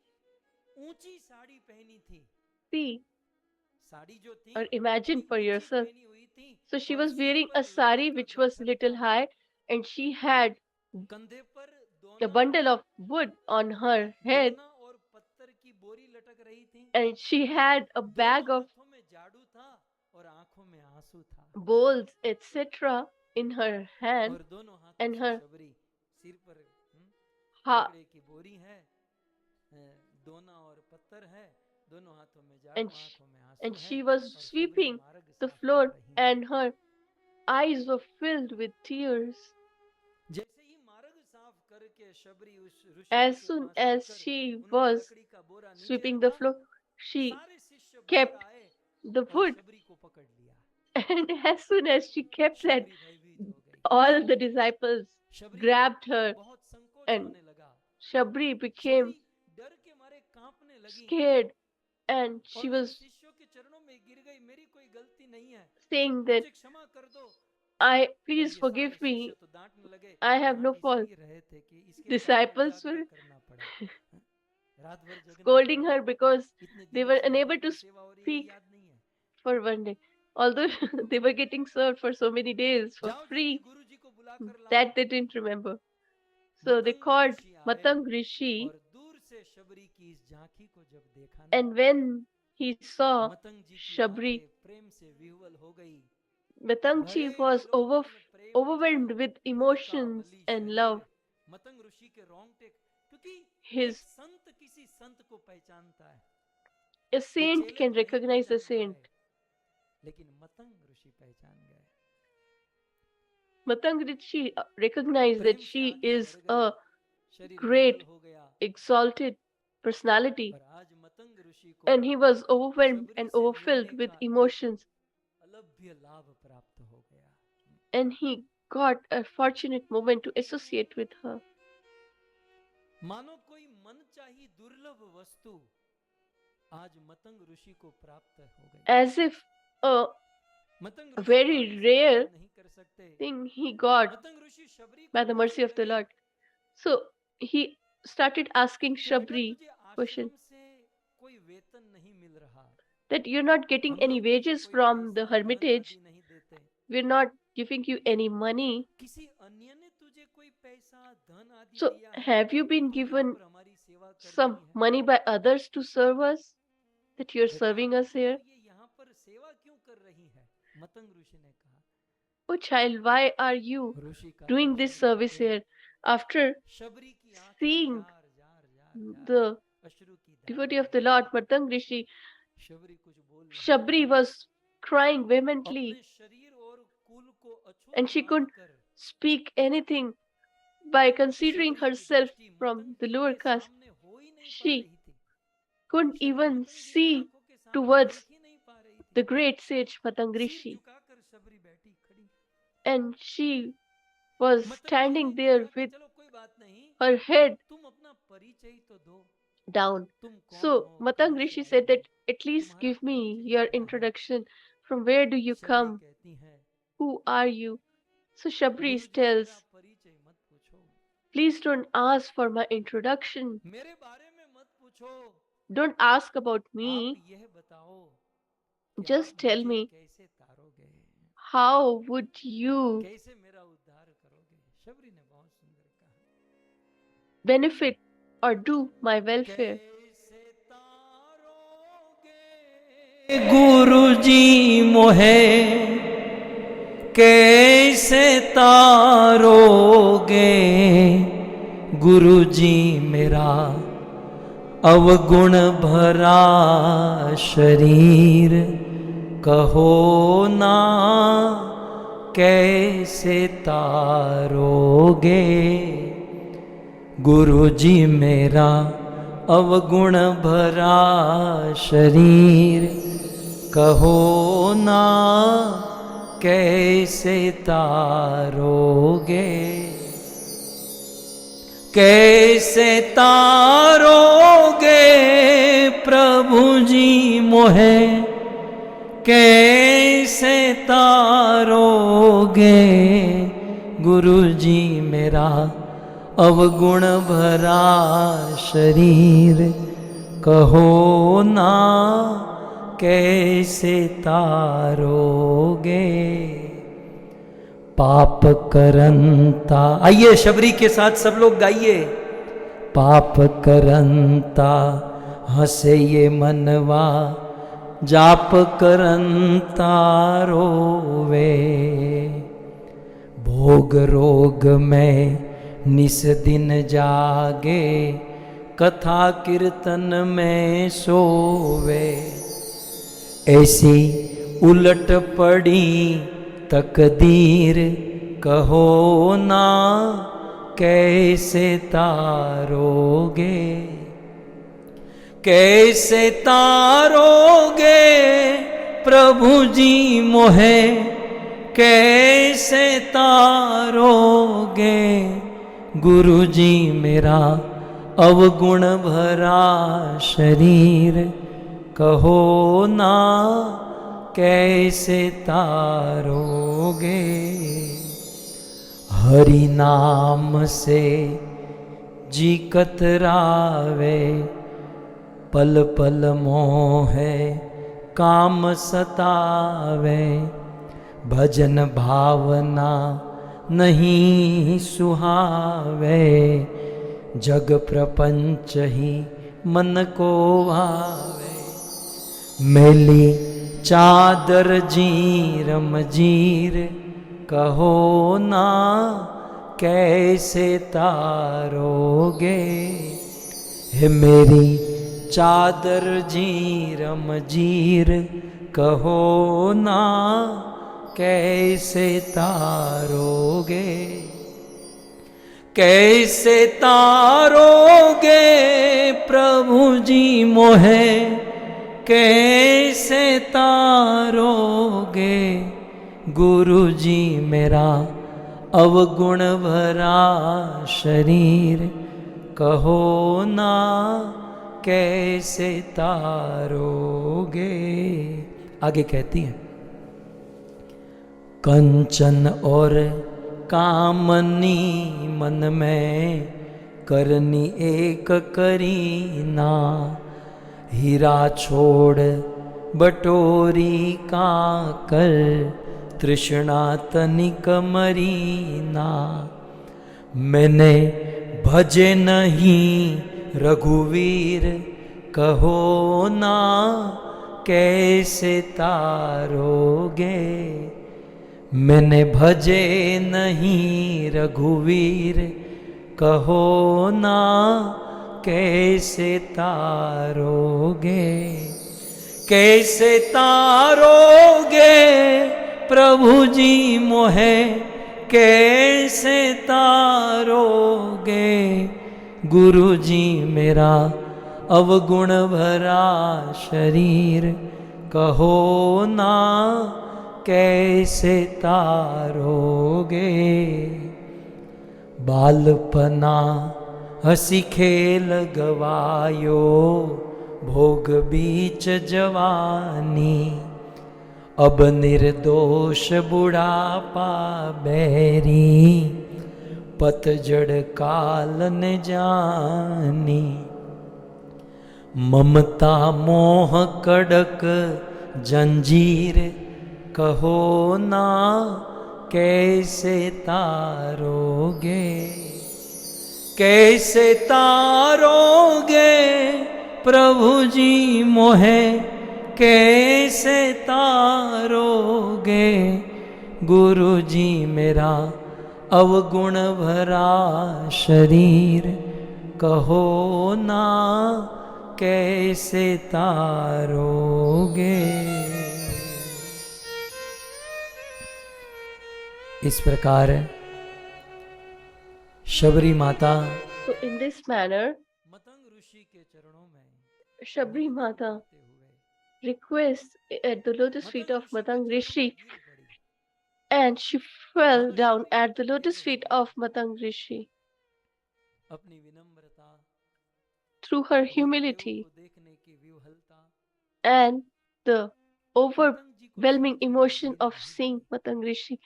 see or imagine for yourself. So she was wearing a sari which was little high, and she had a bundle of wood on her head, and she had a bag of bowls, etc. in her hand, and her and she was sweeping the floor, and her eyes were filled with tears. As soon as she was sweeping the floor, she kept the wood, and as soon as she kept that, all the disciples grabbed her, and Shabari became scared, and she was saying that, please forgive me, I have no fault. Disciples were scolding her because they were unable to speak for one day. Although they were getting served for so many days for free, that they didn't remember. So they called Matang Rishi, and when he saw Shabari, Matangji was overwhelmed with emotions and love. A saint can recognize a saint. Matang Rishi recognized that she is a great, exalted personality, and he was overwhelmed and overfilled with emotions. And he got a fortunate moment to associate with her. As if a very rare thing he got by the mercy of the Lord. So he started asking Shabari question that you're not getting any wages from the hermitage, we're not giving you any money. So have you been given some money by others to serve us, that you're serving us here? Oh child, why are you doing this service here? After seeing the devotee of the Lord, Matang Rishi, Shabari was crying vehemently, and she couldn't speak anything. By considering herself from the lower caste, she couldn't even see towards the great sage Matang Rishi. And she was standing there with her head down. So Matang Rishi said that, at least give me your introduction. From where do you come? Who are you? So Shabari tells, please don't ask for my introduction. Don't ask about me. Just tell me, how would you benefit or do my welfare? गुरुजी मोहे कैसे तारोगे, गुरुजी मेरा अवगुण भरा शरीर, कहो ना कैसे तारोगे, गुरुजी मेरा अवगुण भरा शरीर, कहो ना कैसे तारोगे, कैसे तारोगे प्रभु जी मोहे, कैसे तारोगे, गुरु जी मेरा अवगुण भरा शरीर, कहो ना कैसे तारोगे। पाप करंता, आइए शबरी के साथ सब लोग गाइए। पाप करंता हंसे ये मनवा, जाप करंता रोवे, भोग रोग में निस दिन जागे, कथा कीर्तन में सोवे, ऐसी उलट पड़ी तकदीर, कहो ना कैसे तारोगे, कैसे तारोगे प्रभु जी मोहे, कैसे तारोगे, गुरु जी मेरा अवगुण भरा शरीर, कहो ना कैसे तारोगे। हरि नाम से जी कतरावे, पल पल मोह काम सतावे, भजन भावना नहीं सुहावे, जग प्रपंच ही मन को भावे, मैली चादर जीरम जीर, कहो ना कैसे तारोगे, हे मेरी चादर जीरम जीर, कहो ना कैसे तारोगे, कैसे तारोगे प्रभु जी मोहे, कैसे तारोगे, गुरु जी मेरा अवगुण भरा शरीर, कहो ना कैसे तारोगे। आगे कहती है, कंचन और कामनी मन में करनी एक करीना, हीरा छोड़ बटोरी का कर, तृष्णा तनिक मरीना, मैंने भजे नहीं रघुवीर, कहो ना कैसे तारोगे, मैंने भजे नहीं रघुवीर, कहो ना कैसे तारोगे, कैसे तारोगे प्रभु जी मोहे, कैसे तारोगे, गुरु जी मेरा अवगुण भरा शरीर, कहो ना कैसे तारोगे। बालपना हसी खेल गवायो, भोग बीच जवानी, अब निर्दोष बुढ़ापा बैरी, पतझड़ काल न जानी, ममता मोह कड़क जंजीर कहो ना कैसे तारोगे, कैसे तारोगे प्रभु जी मोहे, कैसे तारोगे गुरु जी मेरा अवगुण भरा शरीर, कहो ना कैसे तारोगे। इस प्रकार शबरी माता So in this manner, Matang ऋषि के चरणों में Shabari Mata requests at the lotus feet of Matang Rishi, and she fell down at the lotus feet of Matang Rishi. अपनी विनम्रता, Through her humility and the overwhelming emotion of seeing Matang Rishi,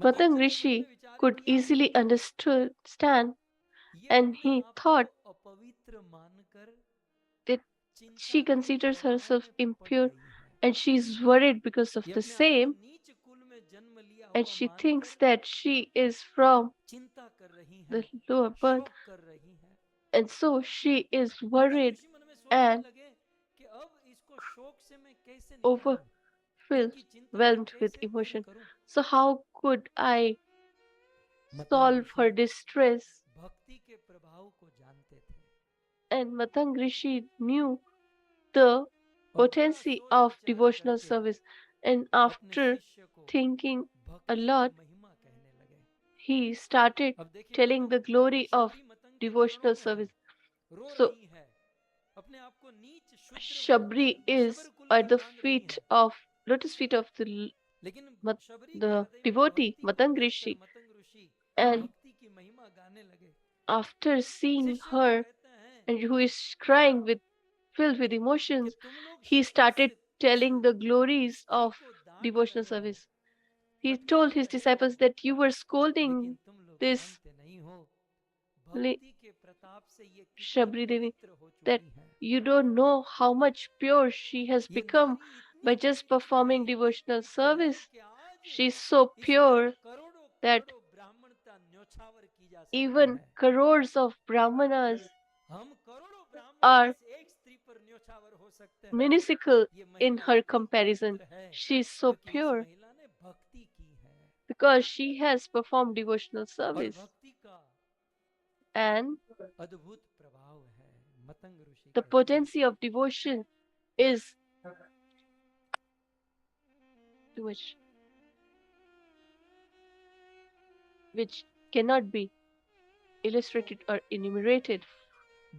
Matang Rishi could easily understand, and he thought that she considers herself impure and she is worried because of the same, and she thinks that she is from the lower birth, and so she is worried and overwhelmed with emotion. So how could I solve her distress? And Matang Rishi knew the potency of devotional service, and after thinking a lot, he started telling the glory of devotional service. So Shabri is at the lotus feet of the devotee Matang Rishi, and after seeing her, and who is crying filled with emotions, he started telling the glories of devotional service. He told his disciples that you were scolding this Shabri Devi, that you don't know how much pure she has become by just performing devotional service. She is so pure that even crores of Brahmanas are minuscule in her comparison. She is so pure because she has performed devotional service. And the potency of devotion is too much, which cannot be illustrated or enumerated.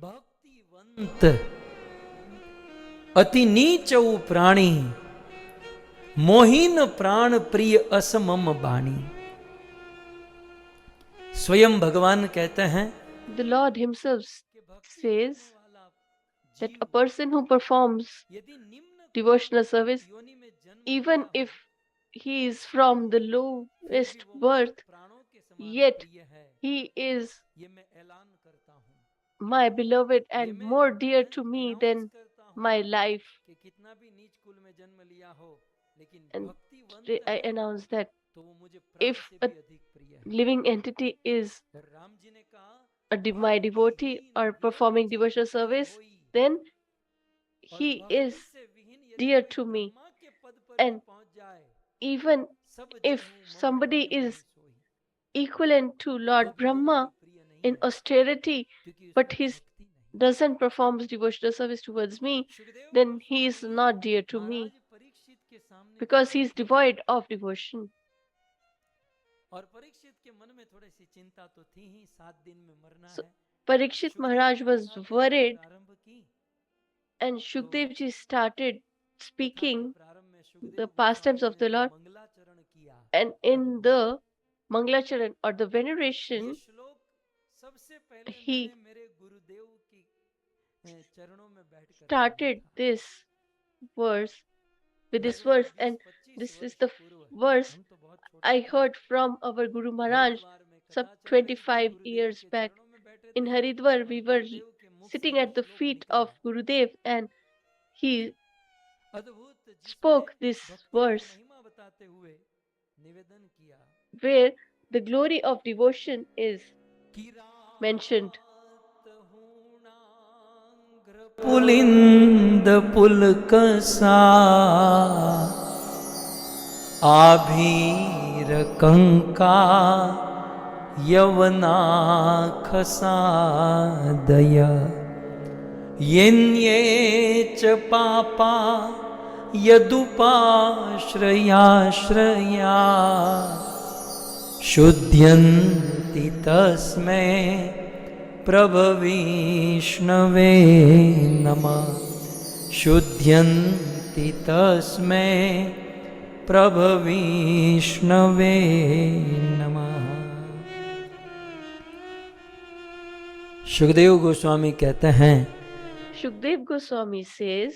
Bhaktivant अति नीच प्राणी मोहिन प्राण प्रिय असमम बाणी। स्वयं भगवान कहते हैं, The Lord Himself says that a person who performs devotional service, even if he is from the lowest birth, yet he is my beloved and more dear to me than my life. And today I announce that if a living entity is my devotee or performing devotional service, then he is dear to me. And even if somebody is equivalent to Lord Brahma in austerity, but he doesn't perform devotional service towards me, then he is not dear to me because he is devoid of devotion. So Parikshit Maharaj was worried, and Shukdev ji started speaking the pastimes of the Lord, and in the Mangalacharan or the veneration, he started this verse with this verse, and this is the verse I heard from our Guru Maharaj some 25 years back. In Haridwar, we were sitting at the feet of Gurudev, and he spoke this verse where the glory of devotion is mentioned. पुलिंद पुलकसा Abhir कंका यवनाखसादय येन्ये च पापा यदुपाश्रयाश्रया शुद्ध्यन्ति तस्मै प्रभविष्णवे नमः शुद्ध्यन्ति तस्मै प्रभविष्णवे नमः। सुखदेव गोस्वामी कहते हैं, Shukdev Goswami says,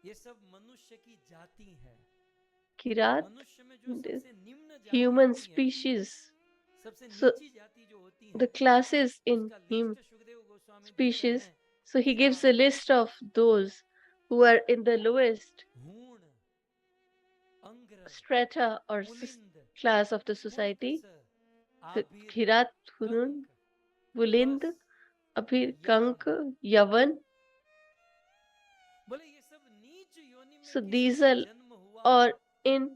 ये सब मनुष्य की जाति है। Kirat, मनुष्य में जो सबसे निम्न जाति human होती है, species, सबसे so नीची जाति जो होती है, the classes in उसका him लिस्ट सुखदेव गोस्वामी देते species. हैं। So he gives a list of those who are in the lowest हूण, अंग्र, strata or पुलिंद, class of the society. Pulkas, The Abhir, Kirat, Hurun, Kank, Bulind, cos, Abhir, यवन। Kank, Yavan. बोले ये सब नीच योनि में So किसी these का are जन्म हुआ, or in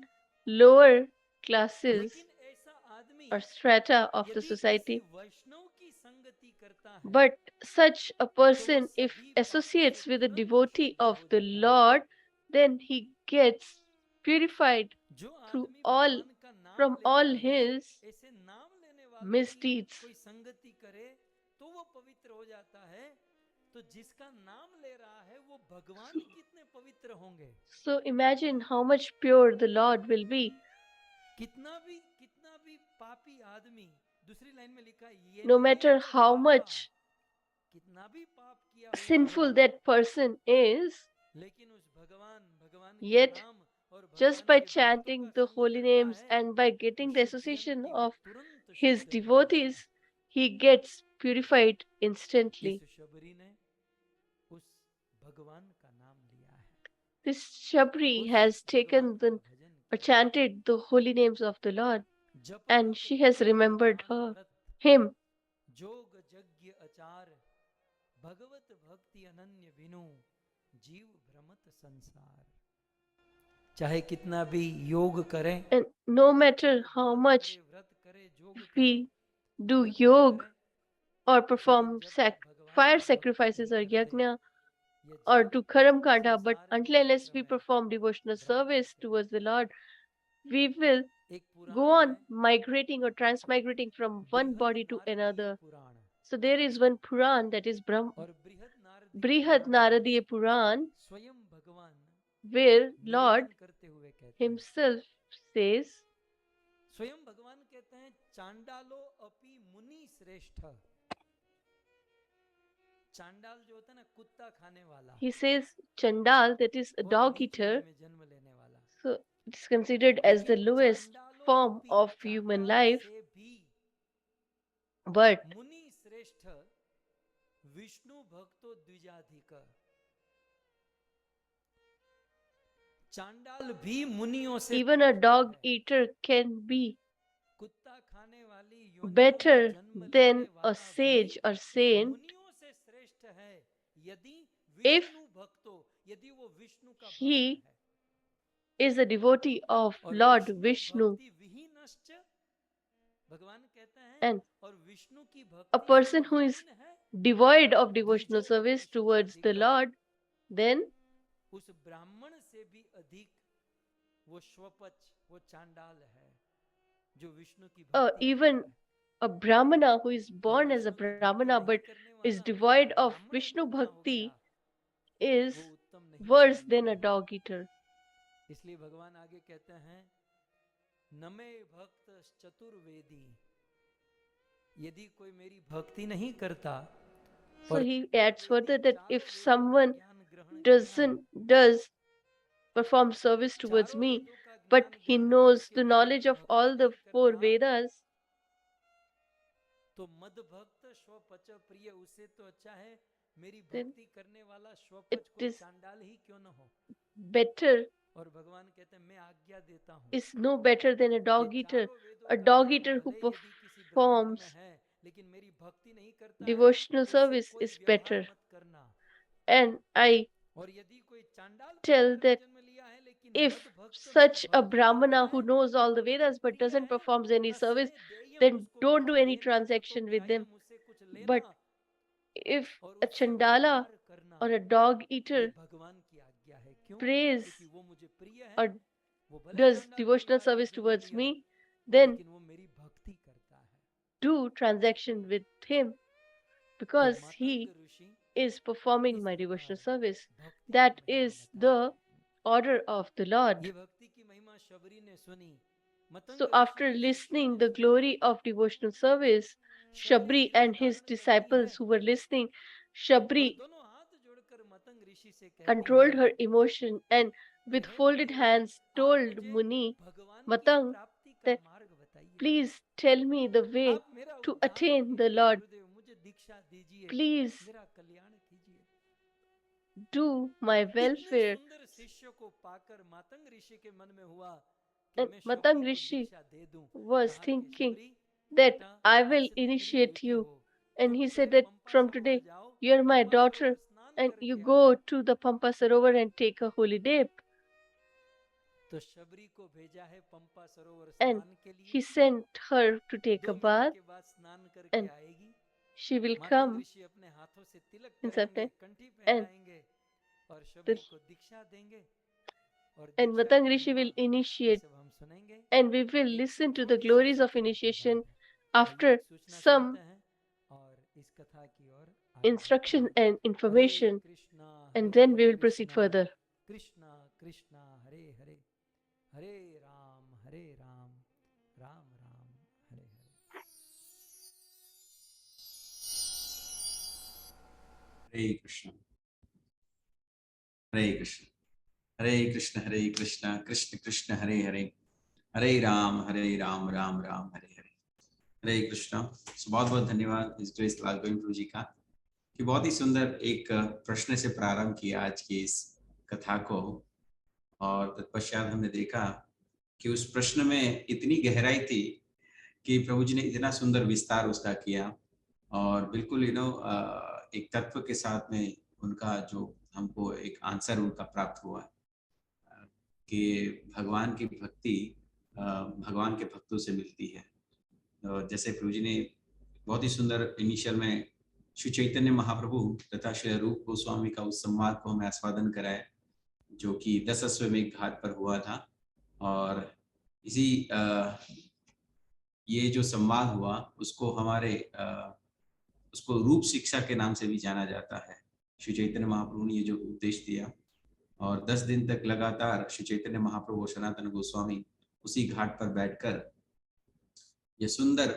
lower classes लेकिन ऐसा आदमी or strata of the यदि किसी society. वैष्णव की संगति करता है, But such a तो वो person, if सभी पापों associates से with a तुरंत devotee शुद्ध of हो the जाता है। Lord, then he gets purified जो through आदमी all भगवान का नाम from लेता all है, his ऐसे नाम लेने वालों की misdeeds. कोई संगति करे तो वो पवित्र हो जाता है। तो जिसका नाम ले रहा है वो भगवान कितने पवित्र होंगे। So imagine how much pure the Lord will be. कितना भी पापी आदमी, दूसरी लाइन में लिखा है ये No matter नीच how पापा, much कितना भी पाप किया हुआ sinful हो, that person is, लेकिन उस भगवान के yet नाम और just भगवान by के भक्तों chanting का the संग holy करता names है and by तो getting the association शुद्ध्यन्ति, वो of तुरंत his शुद्ध हो जाता है। devotees, he gets purified instantly. इस शबरी ने उस भगवान का नाम लिया है, This Shabari उस has भगवान taken का the भजन or किया, chanted the holy names of the Lord, जप and तप she has कीर्तन remembered ध्यान her, व्रत him. जोग यज्ञ आचार भगवत भक्ति अनन्य बिनु जीव भ्रमत संसार। चाहे कितना भी योग करें, And no matter how much व्रत करे, जोग करे, we do यज्ञ yoga करे, or perform लेकिन जब तक भगवान fire की भक्ति sacrifices or नहीं करते, yajna ये or जीव do karam kanda, but संसार until के unless चक्र we में perform devotional भ्रमण service करते towards the रहते Lord, हैं। we will एक go पुराण on है migrating or transmigrating from one बृहद body to Naradiya another. Purana, So there is one Puran, that is और बृहद नारदीय Brihad पुराण में Naradiya Puran, स्वयं भगवान where Lord निवेदन करते हुए कहते हैं, himself says, स्वयं भगवान कहते हैं चांडालो अपि मुनि श्रेष्ठ। चांडाल जो होता है ना, कुत्ता खाने वाला, he says Chandal, that is a बहुत dog नीच eater, योनि में जन्म लेने वाला, so it is considered as the लेकिन lowest चांडालो form अपि, of human चांडाल life, से भी but मुनि श्रेष्ठ विष्णु भक्तो द्विजाधिक। चांडाल भी मुनियों से even a श्रेष्ठ dog है। eater can be कुत्ता खाने वाली योनियों में better जन्म than लेने a वाला sage भी or saint मुनियों से श्रेष्ठ है, यदि if विष्णु भक्तो, यदि वो विष्णु का भक्त he है। is a devotee of और Lord विष्णु Vishnu, भक्ति विहीनश्च, भगवान कहते हैं, and और विष्णु की a भक्ति person से who is विहीन है, devoid of devotional द्विजो service अपि towards the शुचाधिक, Lord, then उस ब्राह्मण से भी अधिक वो श्वपच, वो चांडाल है जो विष्णु की भक्ति even करता है। a Brahmana who is और born as a विष्णु की भक्ति Brahmana नहीं but करने is वाला devoid of ब्राह्मण Vishnu ब्रह्मण हो गया, Bhakti is वो उत्तम नहीं worse माना than a जाएगा। dog eater. इसलिए भगवान आगे कहते हैं, नमे भक्त चतुर्वेदी, यदि कोई मेरी भक्ति नहीं करता, So और he adds further यदि that चारों if वेदों का someone ज्ञान ग्रहण किया है, does perform service towards चारों me, वेदों का but ज्ञान he ग्रहण knows करके the भी knowledge यदि of भक्ति all the नहीं four करता, Vedas, तो मद भक्त then it is better, is no better than a dog eater. A dog eater who performs devotional service is better. And I tell that if such a Brahmana who knows all the Vedas but doesn't perform any service, then don't do any transaction with them. But if a Chandala or a dog eater prays or does devotional service towards me, then do transaction with him, because he is performing my devotional service. That is the order of the Lord. So after listening the glory of devotional service, Shabari and his disciples who were listening, Shabari controlled her emotion and with folded hands told Muni Matang that please tell me the way to attain the Lord. Please do my welfare. And Matang Rishi was thinking that I will initiate you. And he said that from today you are my daughter and you go to the Pampa Sarovar and take a holy dip. And he sent her to take a bath, and she will come in some time, and Matang Rishi will initiate, and we will listen to the glories of initiation after some instruction and information, and then we will proceed further. Krishna Krishna Hare Hare Hare Ram Ram Ram Hare Hare. Hare Krishna Hare Krishna Hare Krishna Hare Krishna Krishna Krishna Hare Hare Hare Ram Ram Ram Hare Hare. हरे कृष्णा. सो बहुत बहुत धन्यवाद इस grace लाल गोविंद गुरु जी का कि बहुत ही सुंदर एक प्रश्न से प्रारंभ किया आज की इस कथा को, और तत्पश्चात हमने देखा कि उस प्रश्न में इतनी गहराई थी कि प्रभु जी ने इतना सुंदर विस्तार उसका किया, और बिल्कुल एक तत्व के साथ में उनका जो हमको एक आंसर उनका प्राप्त हुआ कि भगवान की भक्ति भगवान के भक्तों से मिलती है. जैसे प्रभु जी ने बहुत ही सुंदर इनिशियल में श्री चैतन्य महाप्रभु तथा श्री रूप गोस्वामी का उस संवाद को हमें आस्वादन कराया जो कि 10 अश्वमेध घाट पर हुआ था, और इसी ये जो संवाद हुआ उसको हमारे उसको रूप शिक्षा के नाम से भी जाना जाता है. श्री चैतन्य महाप्रभु ने ये जो उपदेश दिया, और 10 दिन तक लगातार श्री चैतन्य महाप्रभु और सनातन गोस्वामी उसी घाट पर बैठकर ये सुंदर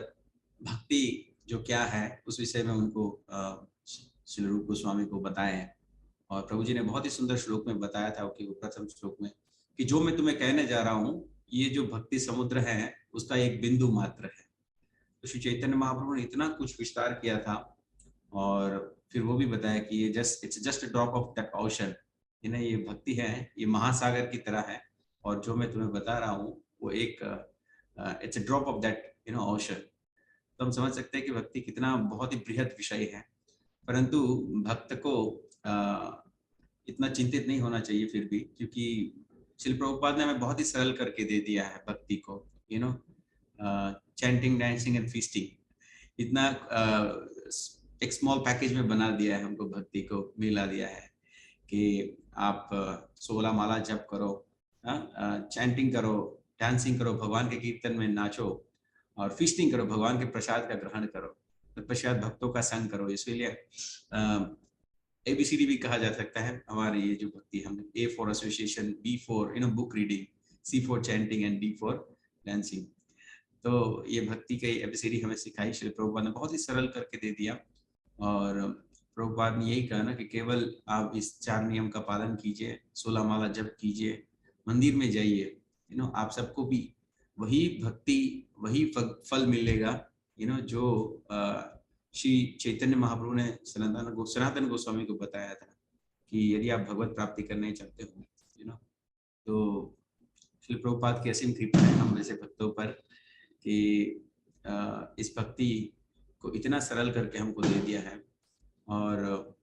भक्ति जो क्या है उस विषय में उनको श्री रूप गोस्वामी को बताएं. और प्रभु जी ने बहुत ही सुंदर श्लोक में बताया था कि वो प्रथम श्लोक में कि जो मैं तुम्हें कहने जा रहा हूँ ये जो भक्ति समुद्र है उसका एक बिंदु मात्र है. तो श्री चैतन्य महाप्रभु ने इतना कुछ विस्तार किया था, और फिर वो भी बताया कि ये it's just a drop of that ocean. ये भक्ति है, ये महासागर की तरह है, और जो मैं तुम्हें बता रहा हूँ वो एक it's a drop of that ocean. तो हम समझ सकते हैं कि भक्ति कितना बहुत ही बृहद विषय है, परंतु भक्त को इतना चिंतित नहीं होना चाहिए फिर भी, क्योंकि श्री प्रभुपाद ने हमें बहुत ही सरल करके दे दिया है भक्ति को. चैंटिंग, डांसिंग एंड फीस्टिंग, इतना एक स्मॉल पैकेज में बना दिया है, हमको भक्ति को मिला दिया है कि आप 16 माला जप करो, चैंटिंग करो, डांसिंग करो, भगवान के कीर्तन में नाचो, और फीस्टिंग करो, भगवान के प्रसाद का ग्रहण करो, तत्पश्चात भक्तों का संग करो. इसलिए ABCD भी कहा जा सकता है हमारी ये जो भक्ति. हमने A for association, B for book reading, C for chanting and D for dancing. तो ये भक्ति का ABCD हमें सिखाई श्री प्रभुपाद ने, बहुत ही सरल करके दे दिया. और प्रभुपाद ने यही कहा ना कि केवल आप इस 4 नियम का पालन कीजिए, 16 माला जप कीजिए, मंदिर में जाइए, आप सबको भी वही भक्ति, वही फल मिलेगा, जो श्री चैतन्य महाप्रभु ने सनातन गोस्वामी को बताया था कि यदि आप भगवत प्राप्ति करने चाहते हो, तो श्री प्रभुपाद की असीम कृपा है हम जैसे भक्तों पर कि इस भक्ति को इतना सरल करके हमको दे दिया है। और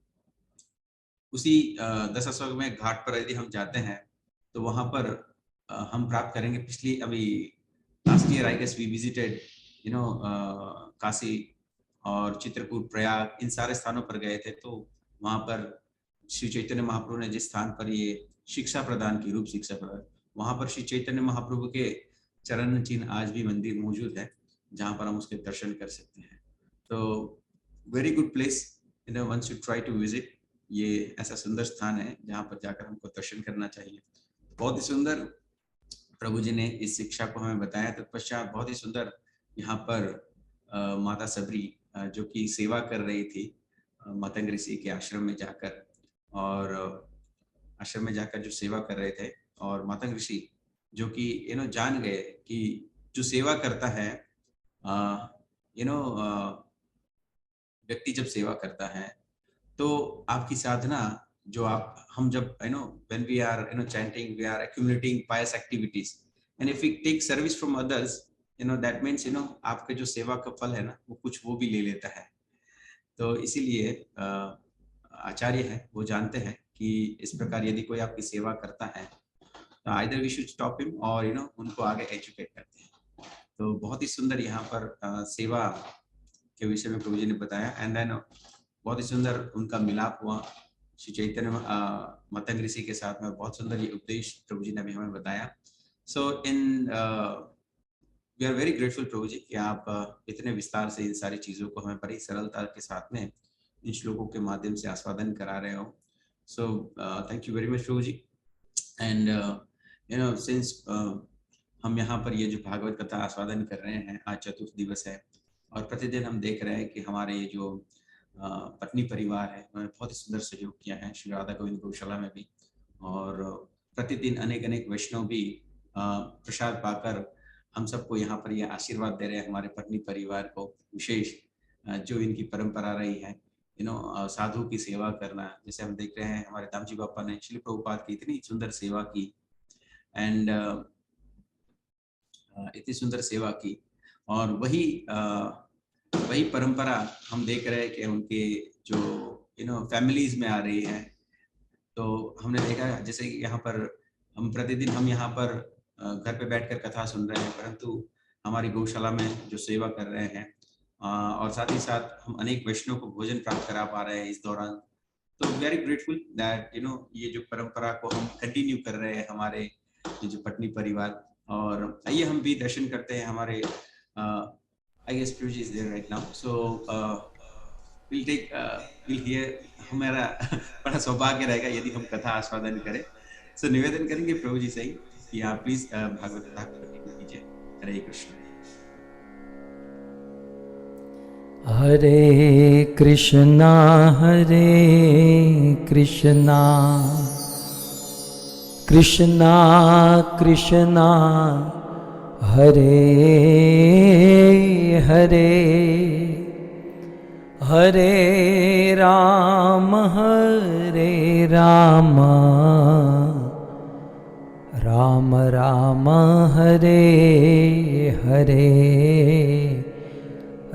उसी दशाश्वमेध में घाट पर यदि हम जाते हैं तो वहां पर हम प्राप्त करेंगे। पिछली अभी last year I guess we visited Kashi और चित्रकूट, प्रयाग, इन सारे स्थानों पर गए थे। तो वहां पर श्री चैतन्य महाप्रभु ने जिस स्थान पर ये शिक्षा प्रदान की, रूप शिक्षा प्रदान, वहां पर श्री चैतन्य महाप्रभु के चरण चिन्ह आज भी मंदिर मौजूद है जहां पर हम उसके दर्शन कर सकते हैं। तो very good place, once you try to visit. ये ऐसा सुंदर स्थान है जहाँ पर जाकर हमको दर्शन करना चाहिए। बहुत ही सुंदर प्रभु जी ने इस शिक्षा को हमें बताया। तत्पश्चात बहुत ही सुंदर यहाँ पर माता सबरी जो कि सेवा कर रही थी मतंग ऋषि के आश्रम में जाकर, और आश्रम में जाकर जो सेवा कर रहे थे, और मतंग ऋषि जो कि जान गए कि जो सेवा करता है व्यक्ति जब सेवा करता है तो आपकी साधना जो हम जब when we are chanting, we are accumulating pious activities, and if we take service from others, that means आपके जो सेवा का फल है ना वो कुछ वो भी ले लेता है। तो इसीलिए आचार्य है वो जानते हैं कि इस प्रकार यदि कोई आपकी सेवा करता है तो either we should stop him और उनको आगे एजुकेट करते हैं। तो बहुत ही सुंदर यहाँ पर सेवा के विषय में प्रभु जी ने बताया। एंड देन बहुत ही सुंदर उनका मिलाप हुआ श्री चैतन्य मतंग ऋषि के साथ में। बहुत सुंदर ये उपदेश प्रभु जी ने भी हमें बताया। So we are very grateful Prabhu ji कि आप इतने विस्तार से इन सारी चीज़ों को हमें बड़ी सरलता के साथ में इन श्लोकों के माध्यम से आस्वादन करा रहे हो। So thank you very much प्रभु जी। एंड सिंस हम यहाँ पर ये जो भागवत कथा आस्वादन कर रहे हैं, आज चतुर्थ दिवस है और प्रतिदिन हम देख रहे हैं कि हमारे ये जो पत्नी परिवार है उन्होंने बहुत ही सुंदर सहयोग किया है श्री राधा गोविंद गौशाला में भी, और प्रतिदिन अनेक अनेक वैष्णव भी प्रसाद पाकर हम सबको यहाँ पर ये आशीर्वाद दे रहे हैं, हमारे पत्नी परिवार को विशेष जो इनकी परंपरा रही है साधु की सेवा करना। जैसे हम देख रहे हैं हमारे दामजी बापा ने श्री प्रभुपाद की इतनी सुंदर सेवा की, एंड इतनी सुंदर सेवा की, और वही परंपरा हम देख रहे हैं कि उनके जो फैमिलीज में आ रही है। तो हमने देखा जैसे यहाँ पर हम प्रतिदिन हम यहाँ पर घर पे बैठकर कथा सुन रहे हैं, परंतु हमारी गौशाला में जो सेवा कर रहे हैं और साथ ही साथ हम अनेक वैष्णव को भोजन प्राप्त करा पा रहे हैं इस दौरान। तो वेरी ग्रेटफुल दैट ये जो परंपरा को हम कंटिन्यू कर रहे हैं हमारे ये जो पत्नी परिवार। और आइए हम भी दर्शन करते हैं हमारे I guess Prabhuji is there right now, so we'll hear। हमारा बड़ा सौभाग्य रहेगा यदि हम कथा आस्वादन करें। सो निवेदन करेंगे प्रभु जी से ही कि आप प्लीज भागवत कथा कंटिन्यू कीजिए। हरे कृष्ण। हरे कृष्णा कृष्णा कृष्णा हरे हरे, हरे राम राम राम हरे हरे,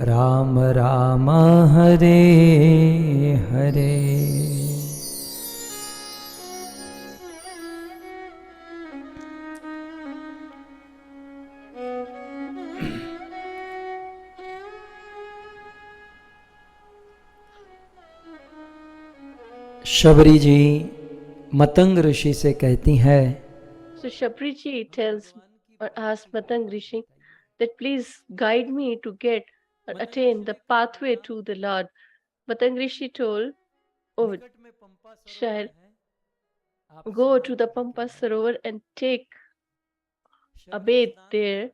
राम राम हरे हरे। शबरी जी मतंग ऋषि से कहती है, So Shabari ji tells or asks Matang Rishi that please guide me to get or attain the pathway to the Lord. Matang Rishi told, oh child, go to the Pampa Sarovar and take a bath there.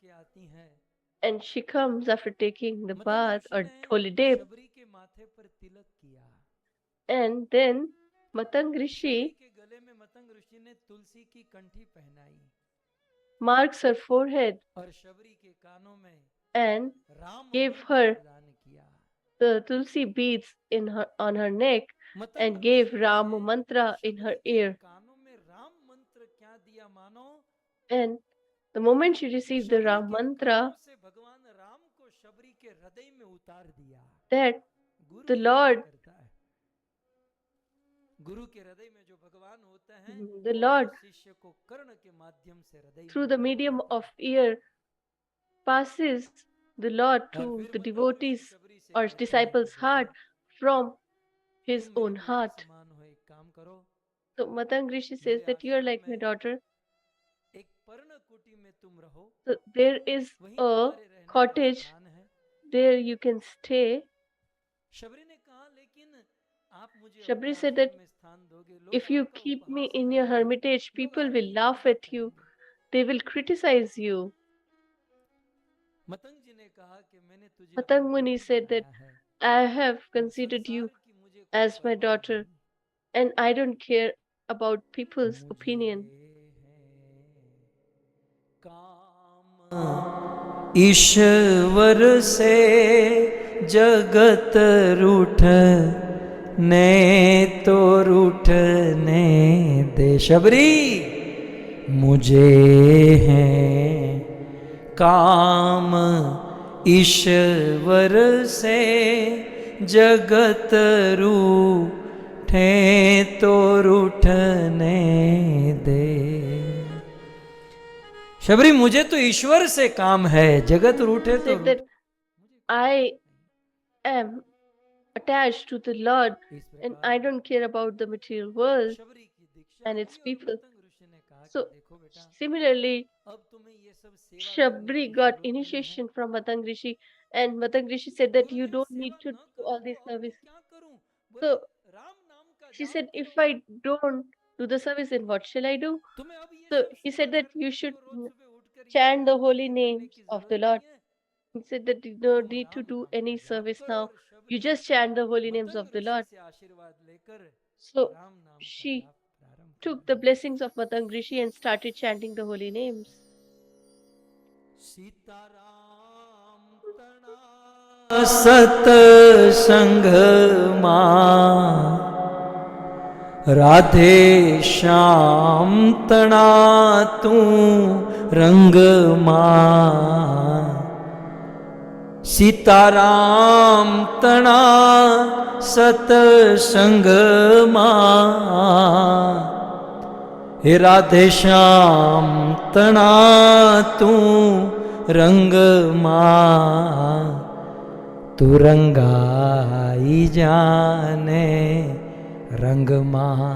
And she comes after taking the bath or holy dip. And then Matang Rishi marks her forehead and gave her the tulsi beads on her neck and gave Ram mantra in her ear. And the moment she received the Ram mantra, that the Lord, the Lord, through the medium of ear, passes the Lord to the devotees or disciples' heart from his own heart. So Matang Rishi says that you are like my daughter. So there is a cottage, there you can stay. Shabari said that if you keep me in your hermitage, people will laugh at you. They will criticize you. Matang Muni said that I have considered you as my daughter and I don't care about people's opinion. ईश्वर से जगत रूठ ने तो रूठने दे शबरी मुझे है काम ईश्वर से जगत रूठे तो रूठने दे। शबरी मुझे तो ईश्वर से काम है, जगत रूठे तो Said that I am attached to the Lord and I don't care about the material world and its people. So similarly, Shabri got initiation from Matang Rishi, and Matang Rishi said that you don't need to do all this service. So she said, if I don't do the service, then what shall I do? So he said that you should chant the holy names of the Lord. He said that you don't need to do any service now. You just chant the holy names of the Lord. So she took the blessings of Matang Rishi and started chanting the holy names. सत संग मां राधे श्याम तना तू रंग मां सीताराम तना सत संग मां हे राधे श्याम तना तू रंग मां तू रंगाई जाने रंग मां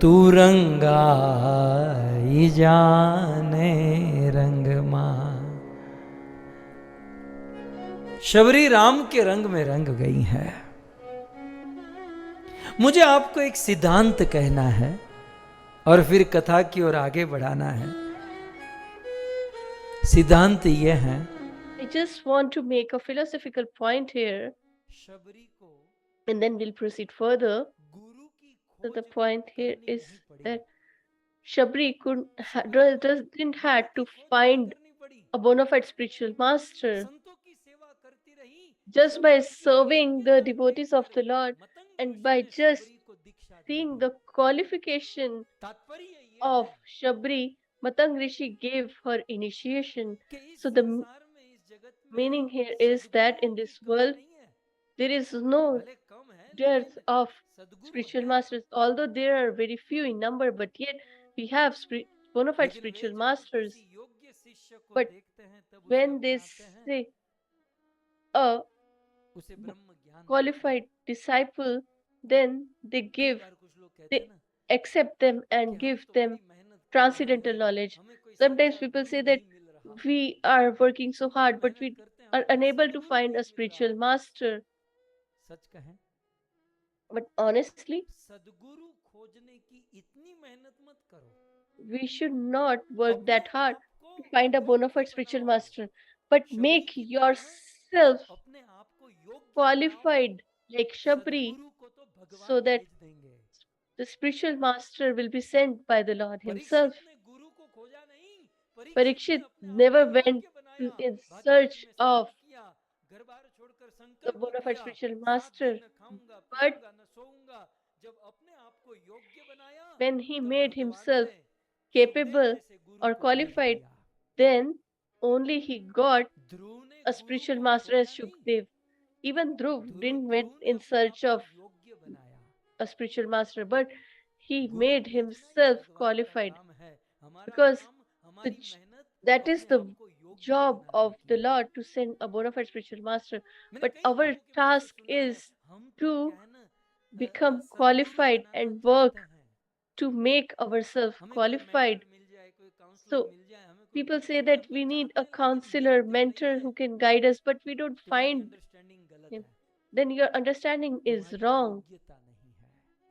तू रंगाई जाने रंग मां। शबरी राम के रंग में रंग गई है। मुझे आपको एक सिद्धांत कहना है और फिर कथा की ओर आगे बढ़ाना है। सिद्धांत यह है, I just want to make a philosophical point here, and then we'll proceed further. So the point here is that Shabri didn't have to find a bona fide spiritual master. Just by serving the devotees of the Lord and by just seeing the qualification of Shabri, Matang Rishi gave her initiation. So the meaning here is that in this world there is no dearth of spiritual masters, although there are very few in number, but yet we have bona fide spiritual masters. But when they say a qualified disciple, then they accept them and give them transcendental knowledge. Sometimes people say that we are working so hard, but we are unable to find a spiritual master. But honestly, we should not work that hard to find a bona fide spiritual master, but make yourself qualified like Shabri, so that the spiritual master will be sent by the Lord himself. Parikshit never went in search of the bona fide spiritual master. But when he made himself capable or qualified, then only he got a spiritual master as Shukdev. Even Dhruv didn't went in search of a spiritual master, but he made himself qualified because the, that is the job of the Lord to send a bona fide spiritual master. But our task is to become qualified and work to make ourselves qualified. So people say that we need a counselor, mentor who can guide us, but we don't find him. Then your understanding is wrong.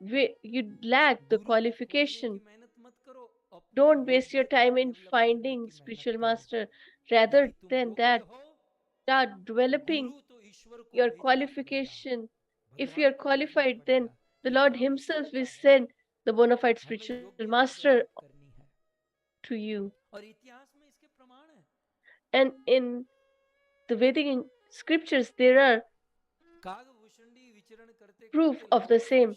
You lack the qualification. Don't waste your time in finding spiritual master. Rather than that, start developing your qualification. If you are qualified, then the Lord Himself will send the bona fide spiritual master to you. And in the Vedic scriptures, there are proof of the same.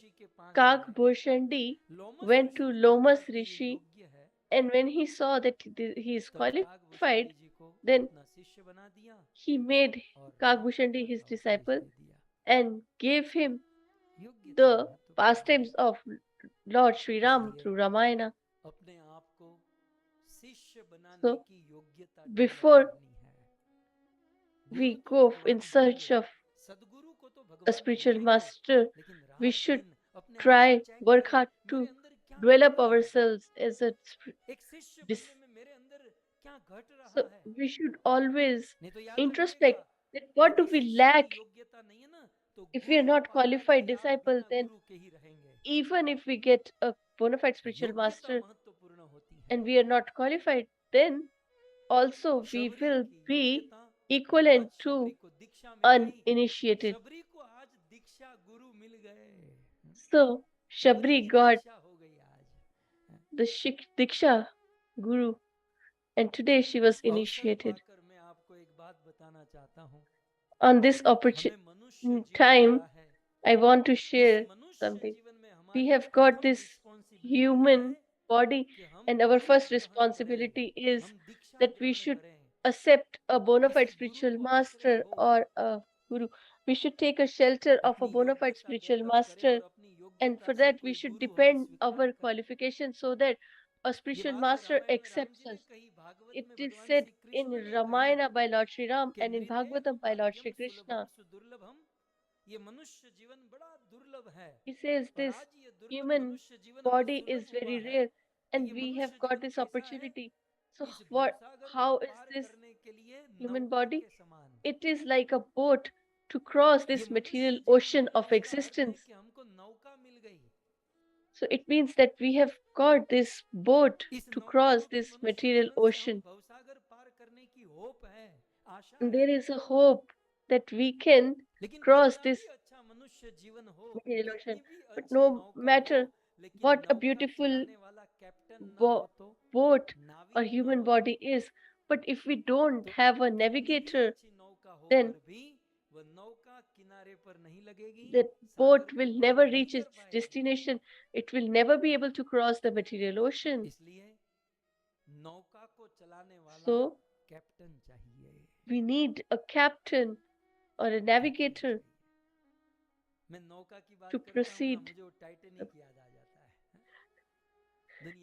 Kagbhushandi went to Lomas Rishi, and when he saw that he is qualified, then he made Kagbhushandi his disciple and gave him the pastimes of Lord Sri Ram through Ramayana. So, before we go in search of a spiritual master, we should try, work hard to develop ourselves as a so we should always introspect that what do we lack. If we are not qualified disciple, then even if we get a bona fide spiritual master and we are not qualified, then also we will be equivalent to uninitiated. So Shabari got the Diksha Guru, and today she was initiated. On this time, I want to share something. We have got this human body, and our first responsibility is that we should accept a bona fide spiritual master or a guru. We should take a shelter of a bona fide spiritual master, and for that we should depend our qualifications so that a spiritual master accepts us. It is said in Ramayana by Lord Sri Ram and in Bhagavatam by Lord Sri Krishna. He says this human body is very rare and we have got this opportunity. So how is this human body? It is like a boat to cross this material ocean of existence. So it means that we have got this boat to cross this material ocean. And there is a hope that we can cross this material ocean. But no matter what a beautiful boat or human body is, but if we don't have a navigator, then that boat will never reach its destination. It will never be able to cross the material ocean. So we need a captain or a navigator to proceed.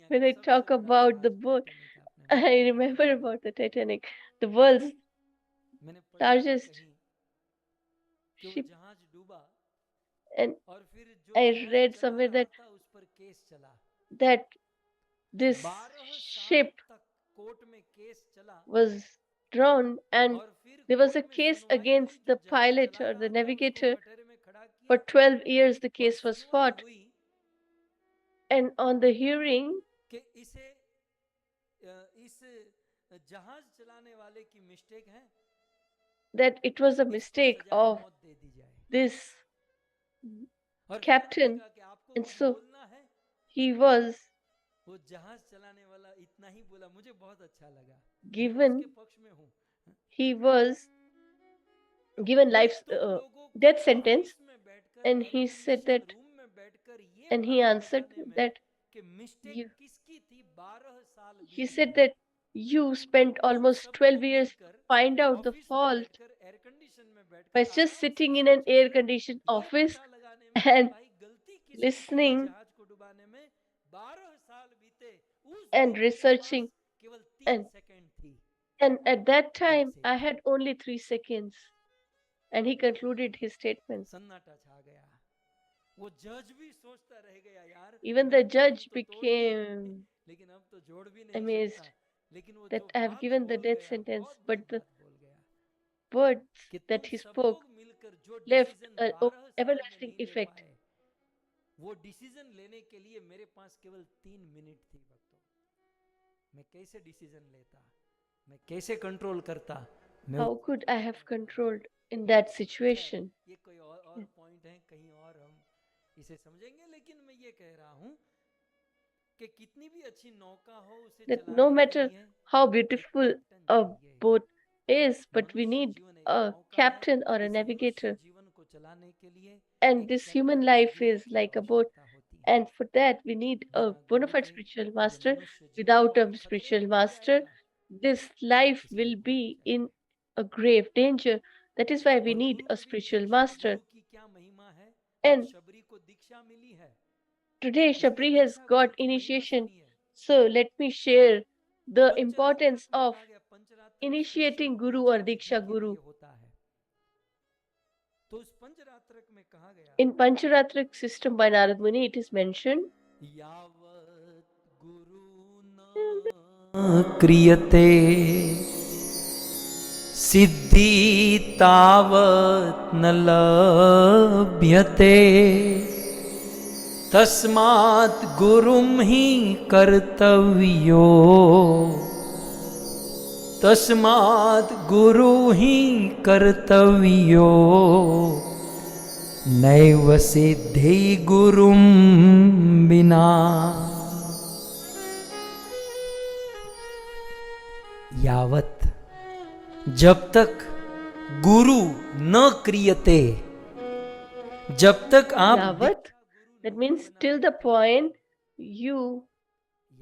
When I talk about the boat, I remember about the Titanic, the world's largest ship. And I read somewhere that this ship was drowned and there was a case against the pilot or the navigator. For 12 years the case was fought, and on the hearing that it was a mistake of this captain, and so he was given, he was given death sentence, and he said that, and he answered that he said that you spent almost 12 years to find out the fault by just sitting in an air-conditioned office and listening and researching. And at that time, I had only 3 seconds. And he concluded his statement. Even the judge became amazed that I have given the death sentence, but the words that he spoke left an everlasting effect. वो decision लेने के लिए मेरे पास केवल 3 minute थी भक्तों। मैं कैसे डिसीजन लेता, मैं कैसे कंट्रोल करता? How could I have controlled in that situation? ये कोई और पॉइंट है, कहीं और हम इसे समझेंगे, लेकिन मैं ये कह रहा हूं कि कितनी भी अच्छी नौका हो उसे that no matter how beautiful a boat is, but we need a captain or a navigator. And this human life is like a boat, and for that we need a bona fide spiritual master. Without a spiritual master, this life will be in a grave danger. That is why we need a spiritual master. And today Shabari has got initiation, so let me share the importance of initiating Guru or Diksha Guru. In Pancharatrik system by Narad Muni, it is mentioned, क्रियते सिद्धि तावत् न लभ्यते तस्मात् गुरुं हि कर्तव्यो तस्मात् गुरु हि कर्तव्यो नैव सिद्धि गुरुं विना। यावत जब तक गुरु न क्रियते, जब तक आप Yavat, that means till the point you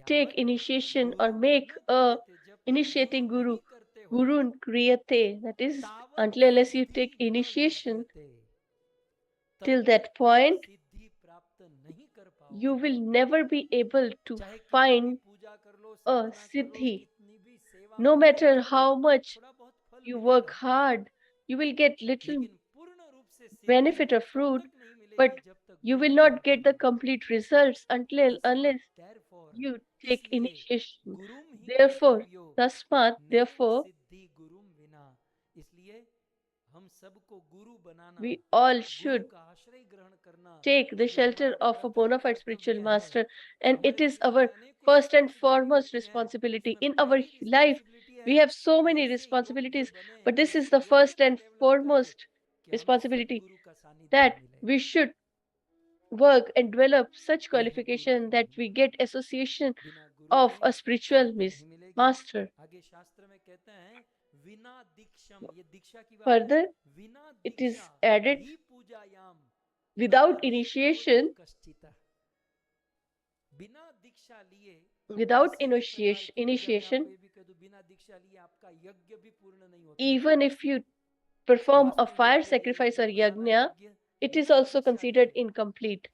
take initiation or make a initiating Guru, Gurun Kriyate, that is until unless you take initiation, till that point you will never be able to find a siddhi. No matter how much you work hard, you will get little benefit or fruit, but you will not get the complete results unless you take initiation. Therefore, tasmat, therefore, we all should take the shelter of a bona fide spiritual master, and it is our first and foremost responsibility. In our life, we have so many responsibilities, but this is the first and foremost responsibility, that we should work and develop such qualification that we get association of a spiritual master. Further, it is added, without initiation, even if you perform a fire sacrifice or yajna, it is also considered incomplete.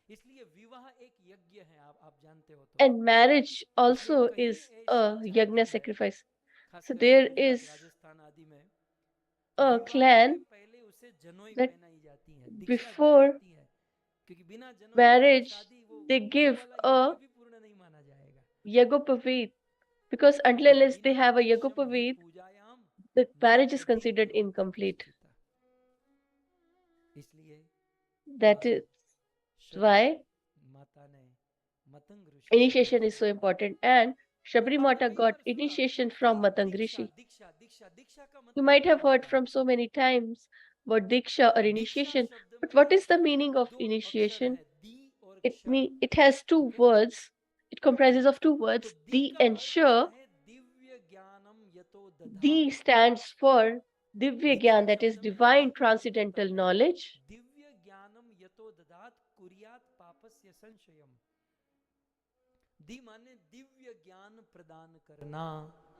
And marriage also is a yajna sacrifice. So there is a clan that before marriage they give a Yagopavid, because until unless they have a Yagopavid, the marriage is considered incomplete. That is why initiation is so important, and Shabari Mata got initiation from Matang Rishi. You might have heard from so many times about Diksha or initiation, but what is the meaning of initiation? It has two words. It comprises of two words, Di and Sha. Di stands for Divya Gyan, that is divine transcendental knowledge. Divya ज्ञानम यतो ददात कुर्यात पापस्य संशयम. दी माने दिव्य ज्ञान प्रदान करना.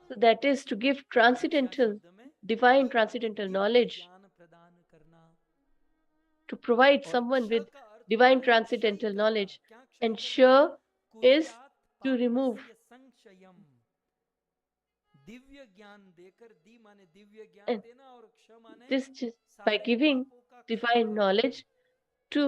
So that is to give transcendental, divine transcendental knowledge, ज्ञान प्रदान करना. to provide someone with divine transcendental knowledge. And sure is to remove. Divya ज्ञान देकर, दी माने दिव्य ज्ञान And देना और क्ष माने this just by giving divine knowledge to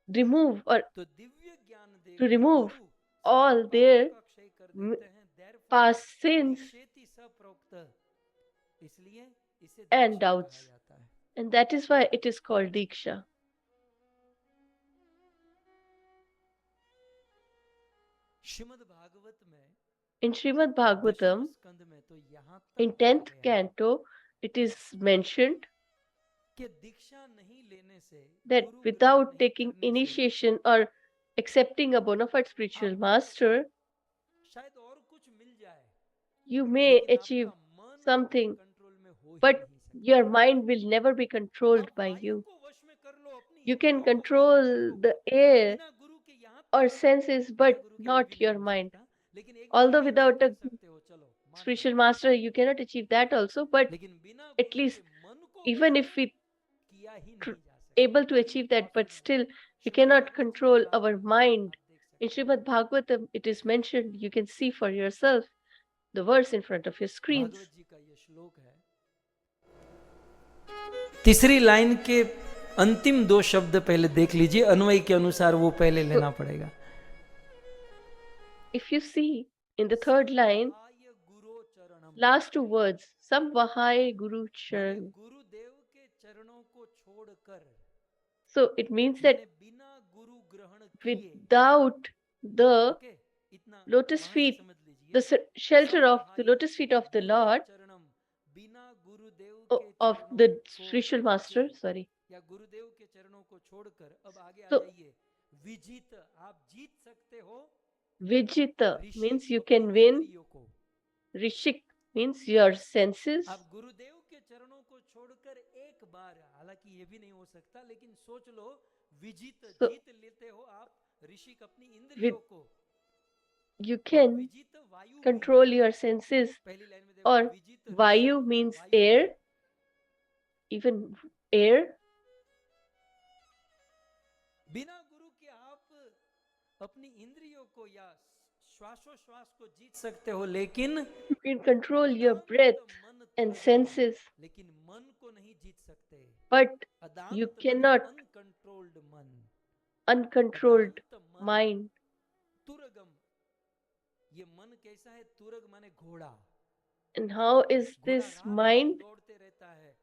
remove or तो दिव्य ज्ञान देकर to remove Guru all serve their पापों का क्षय कर देते हैं. Therefore, past sins दीक्षेति सप्रोक्त. इसलिए इसे and दीक्षा doubts. कहा जाता है. And that is why it is called Diksha. Shrimad Bhagavat में In Shrimad Bhagavatam, स्कंद में तो यहाँ in तक 10th कहा गया canto, it is mentioned कि दीक्षा नहीं लेने से, that गुरु ग्रहण without नहीं taking करने से initiation or accepting a bona fide spiritual master, शायद और कुछ मिल जाए, you may लेकिन achieve आपका मन something, कंट्रोल में हो ही but नहीं सकता. your mind will never be controlled आप by वायु you. को वश में कर लो, अपनी You can इंद्रियों को वश में कर control लो, the air बिना गुरु के यहाँ or तक, senses, बिना but गुरु के वो not भी नहीं your हो mind. सकता, लेकिन एक Although बार ये without कर a सकते हो, चलो मान spiritual लिया. master, you cannot achieve that also, but लेकिन बिना at गुरु least के मन को even वश if we में किया ही tr- नहीं जा सकता. able to achieve that, और but फिर still we Shrimad cannot Bhagavat ji control में our आप mind. देख In सकते हैं. Shrimad Bhagavatam, it is mentioned, you can see for yourself the verse in front of your screens. Bhagavat जी का ये श्लोक है. तीसरी लाइन के अंतिम दो शब्द पहले देख लीजिए, अन्वय के अनुसार वो पहले लेना पड़ेगा. If you see in the third line, last two words, Samvahai Guru Charan. गुरुदेव के चरणों को छोड़कर, So it means that माने बिना गुरु ग्रहण किए, without the ओके, इतना lotus वहां से feet, समझ लीजिए. the shelter of the समवहाय lotus feet of the Guru Lord, चरणम, बिना गुरुदेव of के of चरणों the को spiritual master, sorry. या गुरुदेव के चरणों को छोड़कर, अब आगे आ So जाइए. विजित, आप जीत सकते हो. Vijita ऋषि means you अपनी can win. इंद्रियों को. Rishik means your senses. आप गुरुदेव के चरणों को छोड़कर एक बार, हालांकि ये भी नहीं हो सकता, लेकिन सोच लो, विजित, So जीत लेते हो आप ऋषिक अपनी इंद्रियों with को. you और can विजित वायु भी, control your senses, पहली लाइन में देखो, or विजित ऋषि Vayu और means वायु भी. air, even air. बिना गुरु के आप अपनी इंद्रियों को या श्वासोश्वास को जीत सकते हो, लेकिन You can control your breath मन and तुरगम, senses, लेकिन मन को नहीं जीत सकते. but अदांत you माने cannot अनकंट्रोल्ड मन, uncontrolled अदांत मन, mind. तुरगम. ये मन कैसा है? तुरग माने घोड़ा. And how is घोड़ा this रात भर mind? दौड़ते रहता है.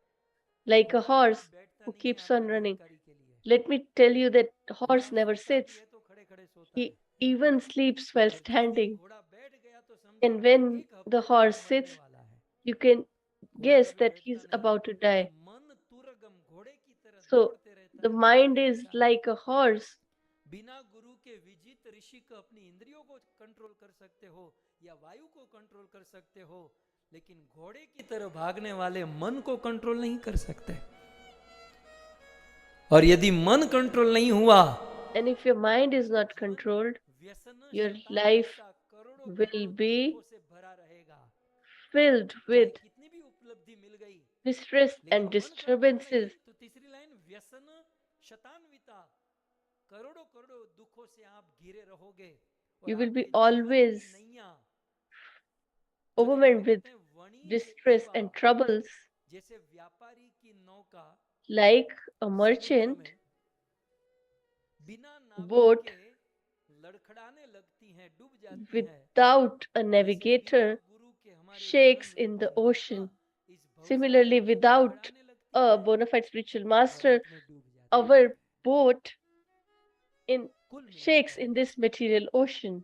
Like a घोड़ा horse कभी बैठता who नहीं है, keeps आपकी on running. जानकारी के लिए. Let me tell you that horse घोड़ा never सोता भी sits. है तो खड़े-खड़े सोता He है. even sleeps while और जिस दिन standing. घोड़ा बैठ गया तो समझो And when एक हफ्ते the में horse वो मरने sits, वाला है. you can घोड़ा guess कभी that बैठता he's नहीं है. about to तो die. मन तुरगम घोड़े की तरह So दौड़ते रहता the है. mind दौड़ते is रहता है. like a horse. बिना गुरु के विजित ऋषि को अपनी इंद्रियों को कंट्रोल कर सकते हो या वायु को कंट्रोल कर सकते हो, लेकिन घोड़े की तरह भागने वाले मन को कंट्रोल नहीं कर सकते. और यदि मन कंट्रोल नहीं हुआ, And if your mind is not controlled, your life will be से भरा रहेगा. filled चाहे with कितनी भी उपलब्धि मिल गई, distress लेकिन and मन कंट्रोल नहीं, disturbances. तो तीसरी लाइन, व्यसन शतान्विता, करोड़ों करोड़ों दुखों से आप घिरे रहोगे. और You will be आपके जीवन always की नैया, overwhelmed with कहते हैं वणी distress इवा, and troubles, जैसे व्यापारी की नौका like a समुद्र merchant में बिना नाविक boat के लड़खड़ाने लगती हैं, डूब जाती हैं. without a वैसे navigator बिना गुरु के हमारे shakes जीवन में in the नौका ocean. इस भवसागर Similarly, में without लड़खड़ाने लगती a है bona fide spiritual और master, अंत में डूब जाती है. our boat in कुल shakes मिलाकर in this material ocean.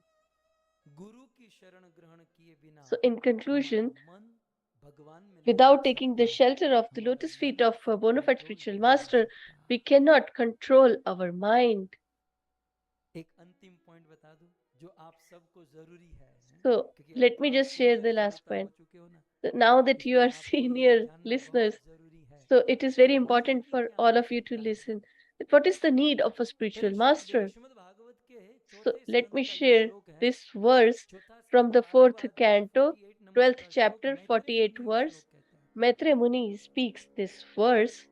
गुरु की शरण ग्रहण किए बिना So, in conclusion, हमारा मन भगवान में नहीं without लग taking the सकता. shelter of the हमारा lotus feet मन of a bona fide control spiritual भी नहीं हो master, सकता. we cannot control our mind. एक अंतिम पॉइंट बता दूं, So let me just share the last point. Now that you are senior listeners, so it is very important for all of you to listen. What is the need of a spiritual master? So let me share this verse from the 4th canto, 12th chapter, 48th verse. Maitre Muni speaks this verse.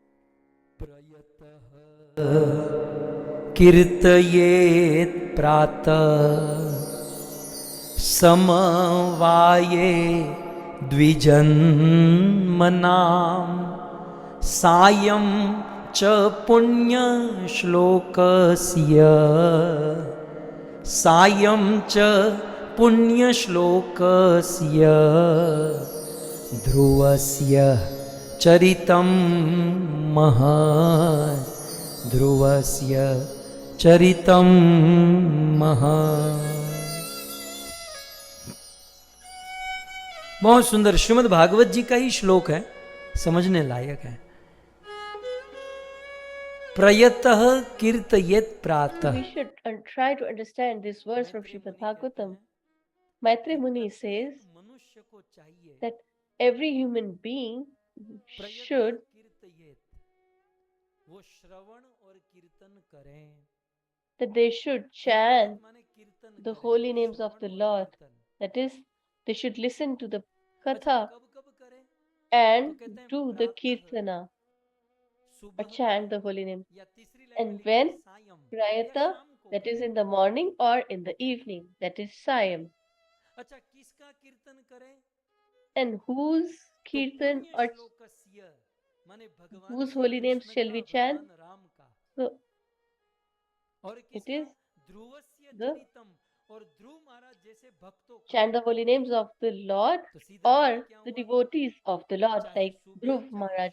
कीर्तयेत् प्रातः समवाये द्विजन्मनां सायं च पुण्यश्लोकस्य सायं च पुण्यश्लोकस्य ध्रुवस्य चरितं महत् ध्रुवस्य चरितं महत्। बहुत सुंदर श्रीमद् भागवत जी का ही श्लोक है, समझने लायक है। प्रयतः कीर्तयेत् प्रातः। We should try to understand this verse from Shrimad Bhagavatam. Maitre Muni says that every human being should that they should chant the holy names of the Lord. That is, they should listen to the Katha and do the Kirtana or chant the holy name. And when? Prayata, that is in the morning, or in the evening, that is Sayam. And whose Kirtan or whose holy names shall we chant? So, it is the chant the holy names of the Lord or the devotees of the Lord, like Dhruv Maharaj.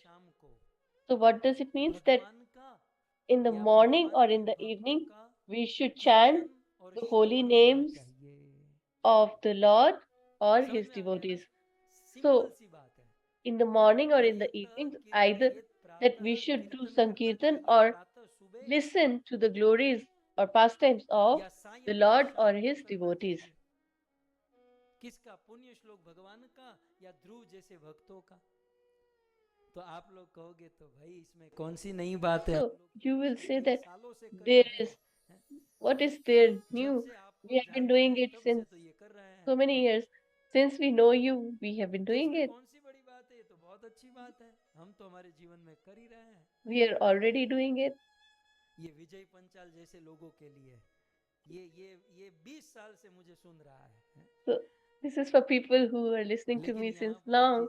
So what does it mean? That in the morning or in the evening, we should chant the holy names of the Lord or his devotees. So in the morning or in the evening, either that we should do Sankirtan or listen to the glories or pastimes of the Lord or his devotees. किसका पुण्य श्लोक भगवान का या ध्रुव जैसे भक्तों का? तो आप लोग कहोगे तो भाई इसमें कौन सी नई बात है? So you will say that there is, what is there new? We have been doing it since so many years. Since we know you, we have been doing it. कौन सी बड़ी बात है? ये तो बहुत अच्छी बात है, हम तो हमारे जीवन में कर ही रहे हैं. We are already doing it. ये विजय पंचाल जैसे लोगों के लिए ये 20 साल से मुझे सुन रहा है. So this is for people who are listening to me since long,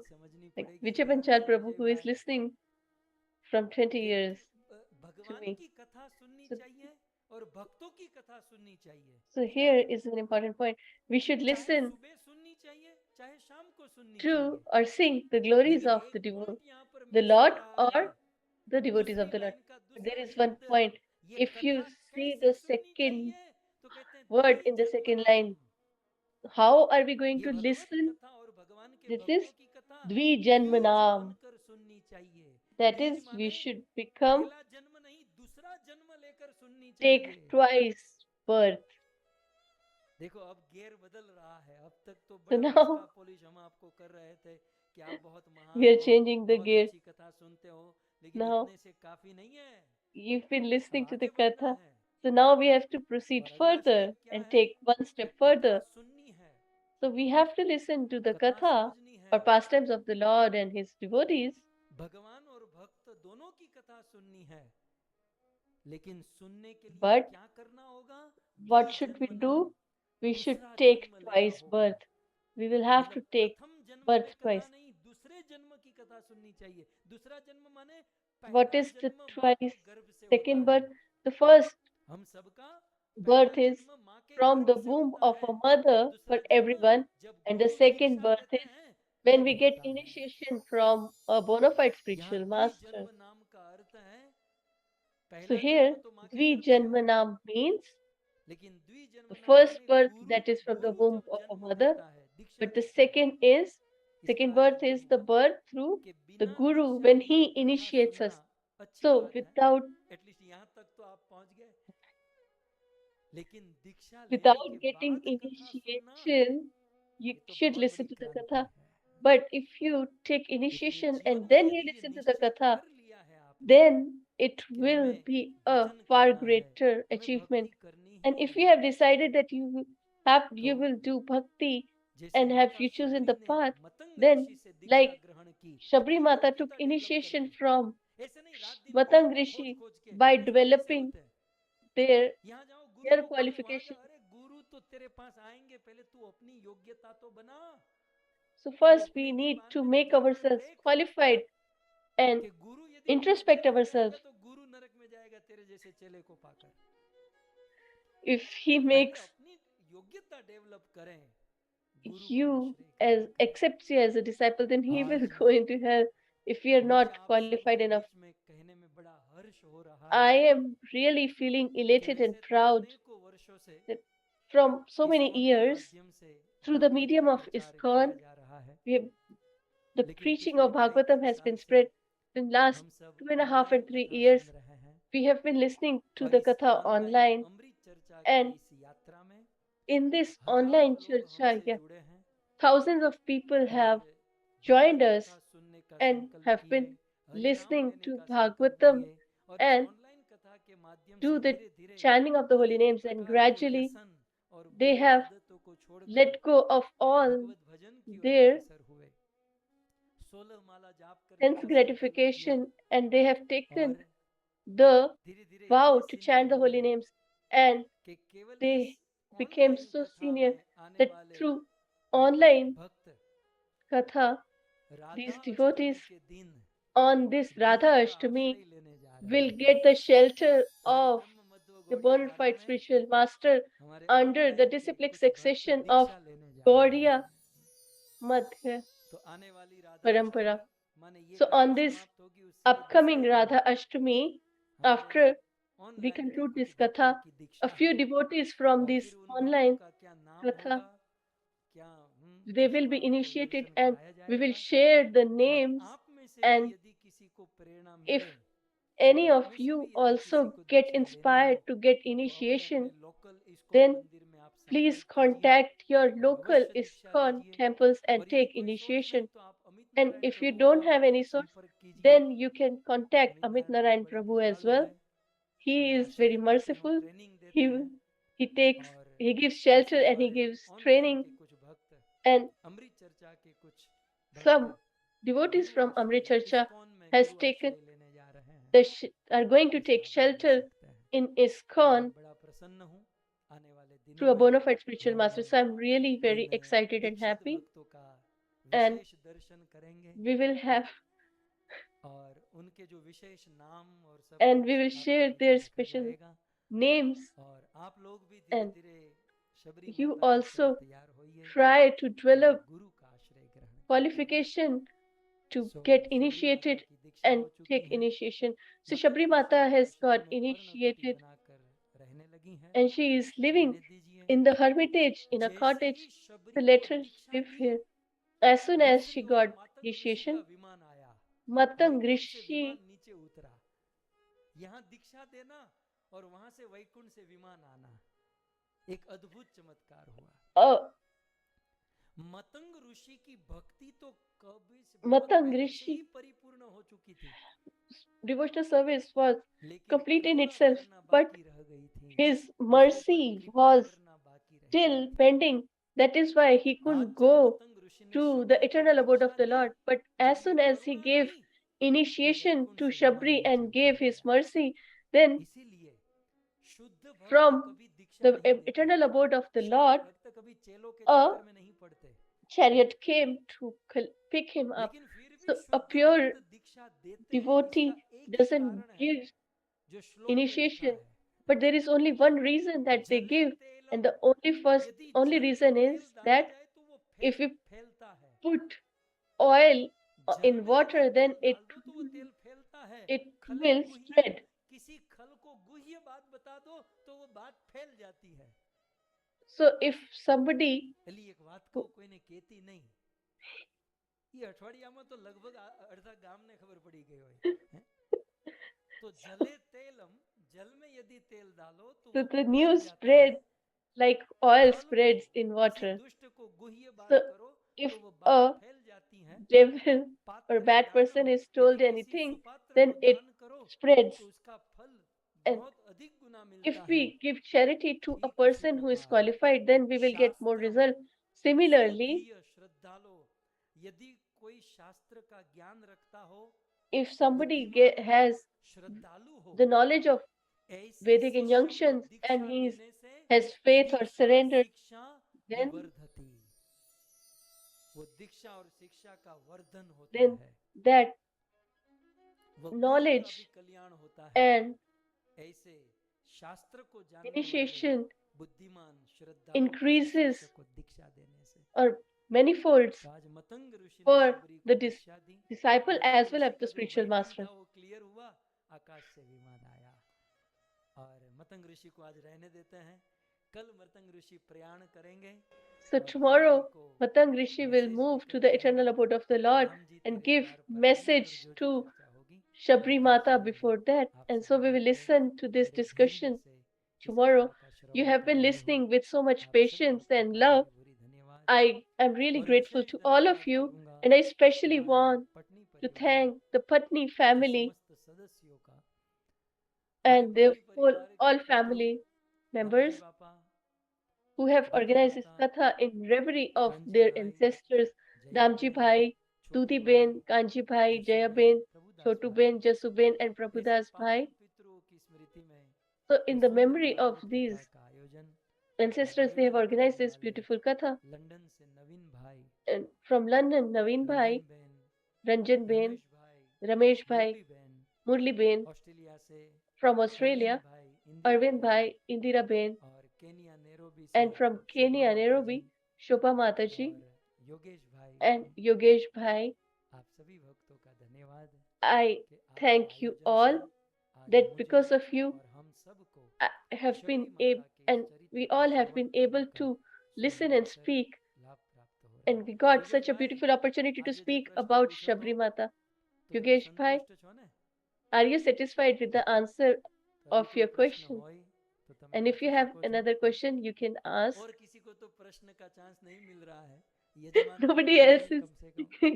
like Vijay Panchal Prabhu, who is listening from 20 years to me. So here is an important point. We should listen to or sing the glories of the Lord or the devotees of the Lord. But there is one point. If you see the second word in the second line, how are we going to listen? This is Dvijanmanam. That is, we should take twice birth. So now we are changing the gear. Now you've been listening to the Katha. So now we have to proceed further and take one step further. So we have to listen to the Katha or pastimes of the Lord and his devotees. But what should we do? We should take twice birth. We will have to take birth twice. What is the twice second birth? The first birth is from the womb of a mother for everyone, and the second birth is when we get initiation from a bona fide spiritual master. So here, Dvijanmanam means the first birth, that is from the womb of a mother, but the second birth is the birth through the Guru when he initiates us. So without without getting initiation, you should listen to the Katha. But if you take initiation and then you listen to the Katha, then it will be a far greater achievement. And if you have decided that you will do bhakti and have you chosen the path, then like Shabri Mata took initiation from Matang Rishi by developing their their qualification. So first we need to make ourselves qualified and introspect ourselves. If he makes you as accepts you as a disciple, then he will go into hell if we are not qualified enough. I am really feeling elated and proud that from so many years, through the medium of Iskcon, we have, the preaching of Bhagvatam has been spread in last 2.5 and 3 years. We have been listening to the Katha online, and in this online Charcha, thousands of people have joined us and have been listening to Bhagvatam and do the chanting of the holy names, and gradually they have let go of all their sense gratification and they have taken the vow to chant the holy names, and they became so senior that through online Katha, these devotees on this Radha Ashtami will get the shelter of the bona fide spiritual master under the disciplic succession of Gaudiya Madhya Parampara. So on this upcoming Radha Ashtami, after we conclude this Katha, a few devotees from this online Katha, they will be initiated and we will share the names, and if any of you also get inspired to get initiation, then please contact your local Iskcon temples and take initiation. And if you don't have any source, then you can contact Amit Narayan Prabhu as well. He is very merciful. He he gives shelter and he gives training. And some devotees from Amrit Charcha has taken are going to take shelter in Iskcon through a bona fide spiritual master. So I'm really very excited and happy. And we will have and we will share their special names, and you also try to develop qualification to get initiated and take initiation. So Shabri Mata has got initiated and she is living in the hermitage in a cottage. So let her live here. As soon as she got initiation, Matang Rishi Matang Rishi devotional service was complete in itself, but his mercy was still pending. That is why he couldn't go to the eternal abode of the Lord. But as soon as he gave initiation to Shabri and gave his mercy, then from the eternal abode of the Lord, a chariot came to pick him up. So a pure devotee doesn't give initiation, but there is only one reason that they give, and the only reason is that if we put oil in water, then it will spread. So if somebody So the news spread like oil spreads in water. So if a devil or bad person is told anything, then it spreads. And if we give charity to a person who is qualified, then we will get more result. Similarly, if somebody has the knowledge of Vedic injunctions and has faith or surrender, then that knowledge and initiation increases or manifolds for the disciple as well as the spiritual master. So tomorrow, Matang Rishi will move to the eternal abode of the Lord and give message to Shabari Mata before that. And so we will listen to this discussion tomorrow. You have been listening with so much patience and love. I am really grateful to all of you, and I especially want to thank the Patni family and their all family members who have organized this katha in reverie of their ancestors, Damji Bhai, Dudi Ben, Kanji Bhai, Jaya Ben, Chotu Ben, Jasu Ben, and Prabhudas Bhai. So in the memory of these ancestors, they have organized this beautiful katha. And from London, Naveen Bhai, Ranjan Ben, Ramesh Bhai, Murli Ben. From Australia, Arvind Bhai, Indira Ben. And from Kenya, Nairobi, Shobha Mataji and Yogesh Bhai. I thank you all that because of you, I have been able, and we all have been able to listen and speak. And we got such a beautiful opportunity to speak about Shabari Mata. Yogesh Bhai, are you satisfied with the answer of your question? And if you have another question, you can ask. Nobody else is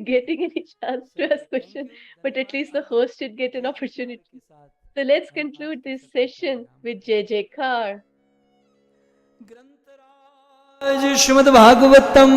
getting any chance to ask question, but at least the host should get an opportunity. So let's conclude this session with Jai Jaikar. Shrimad Bhagavatam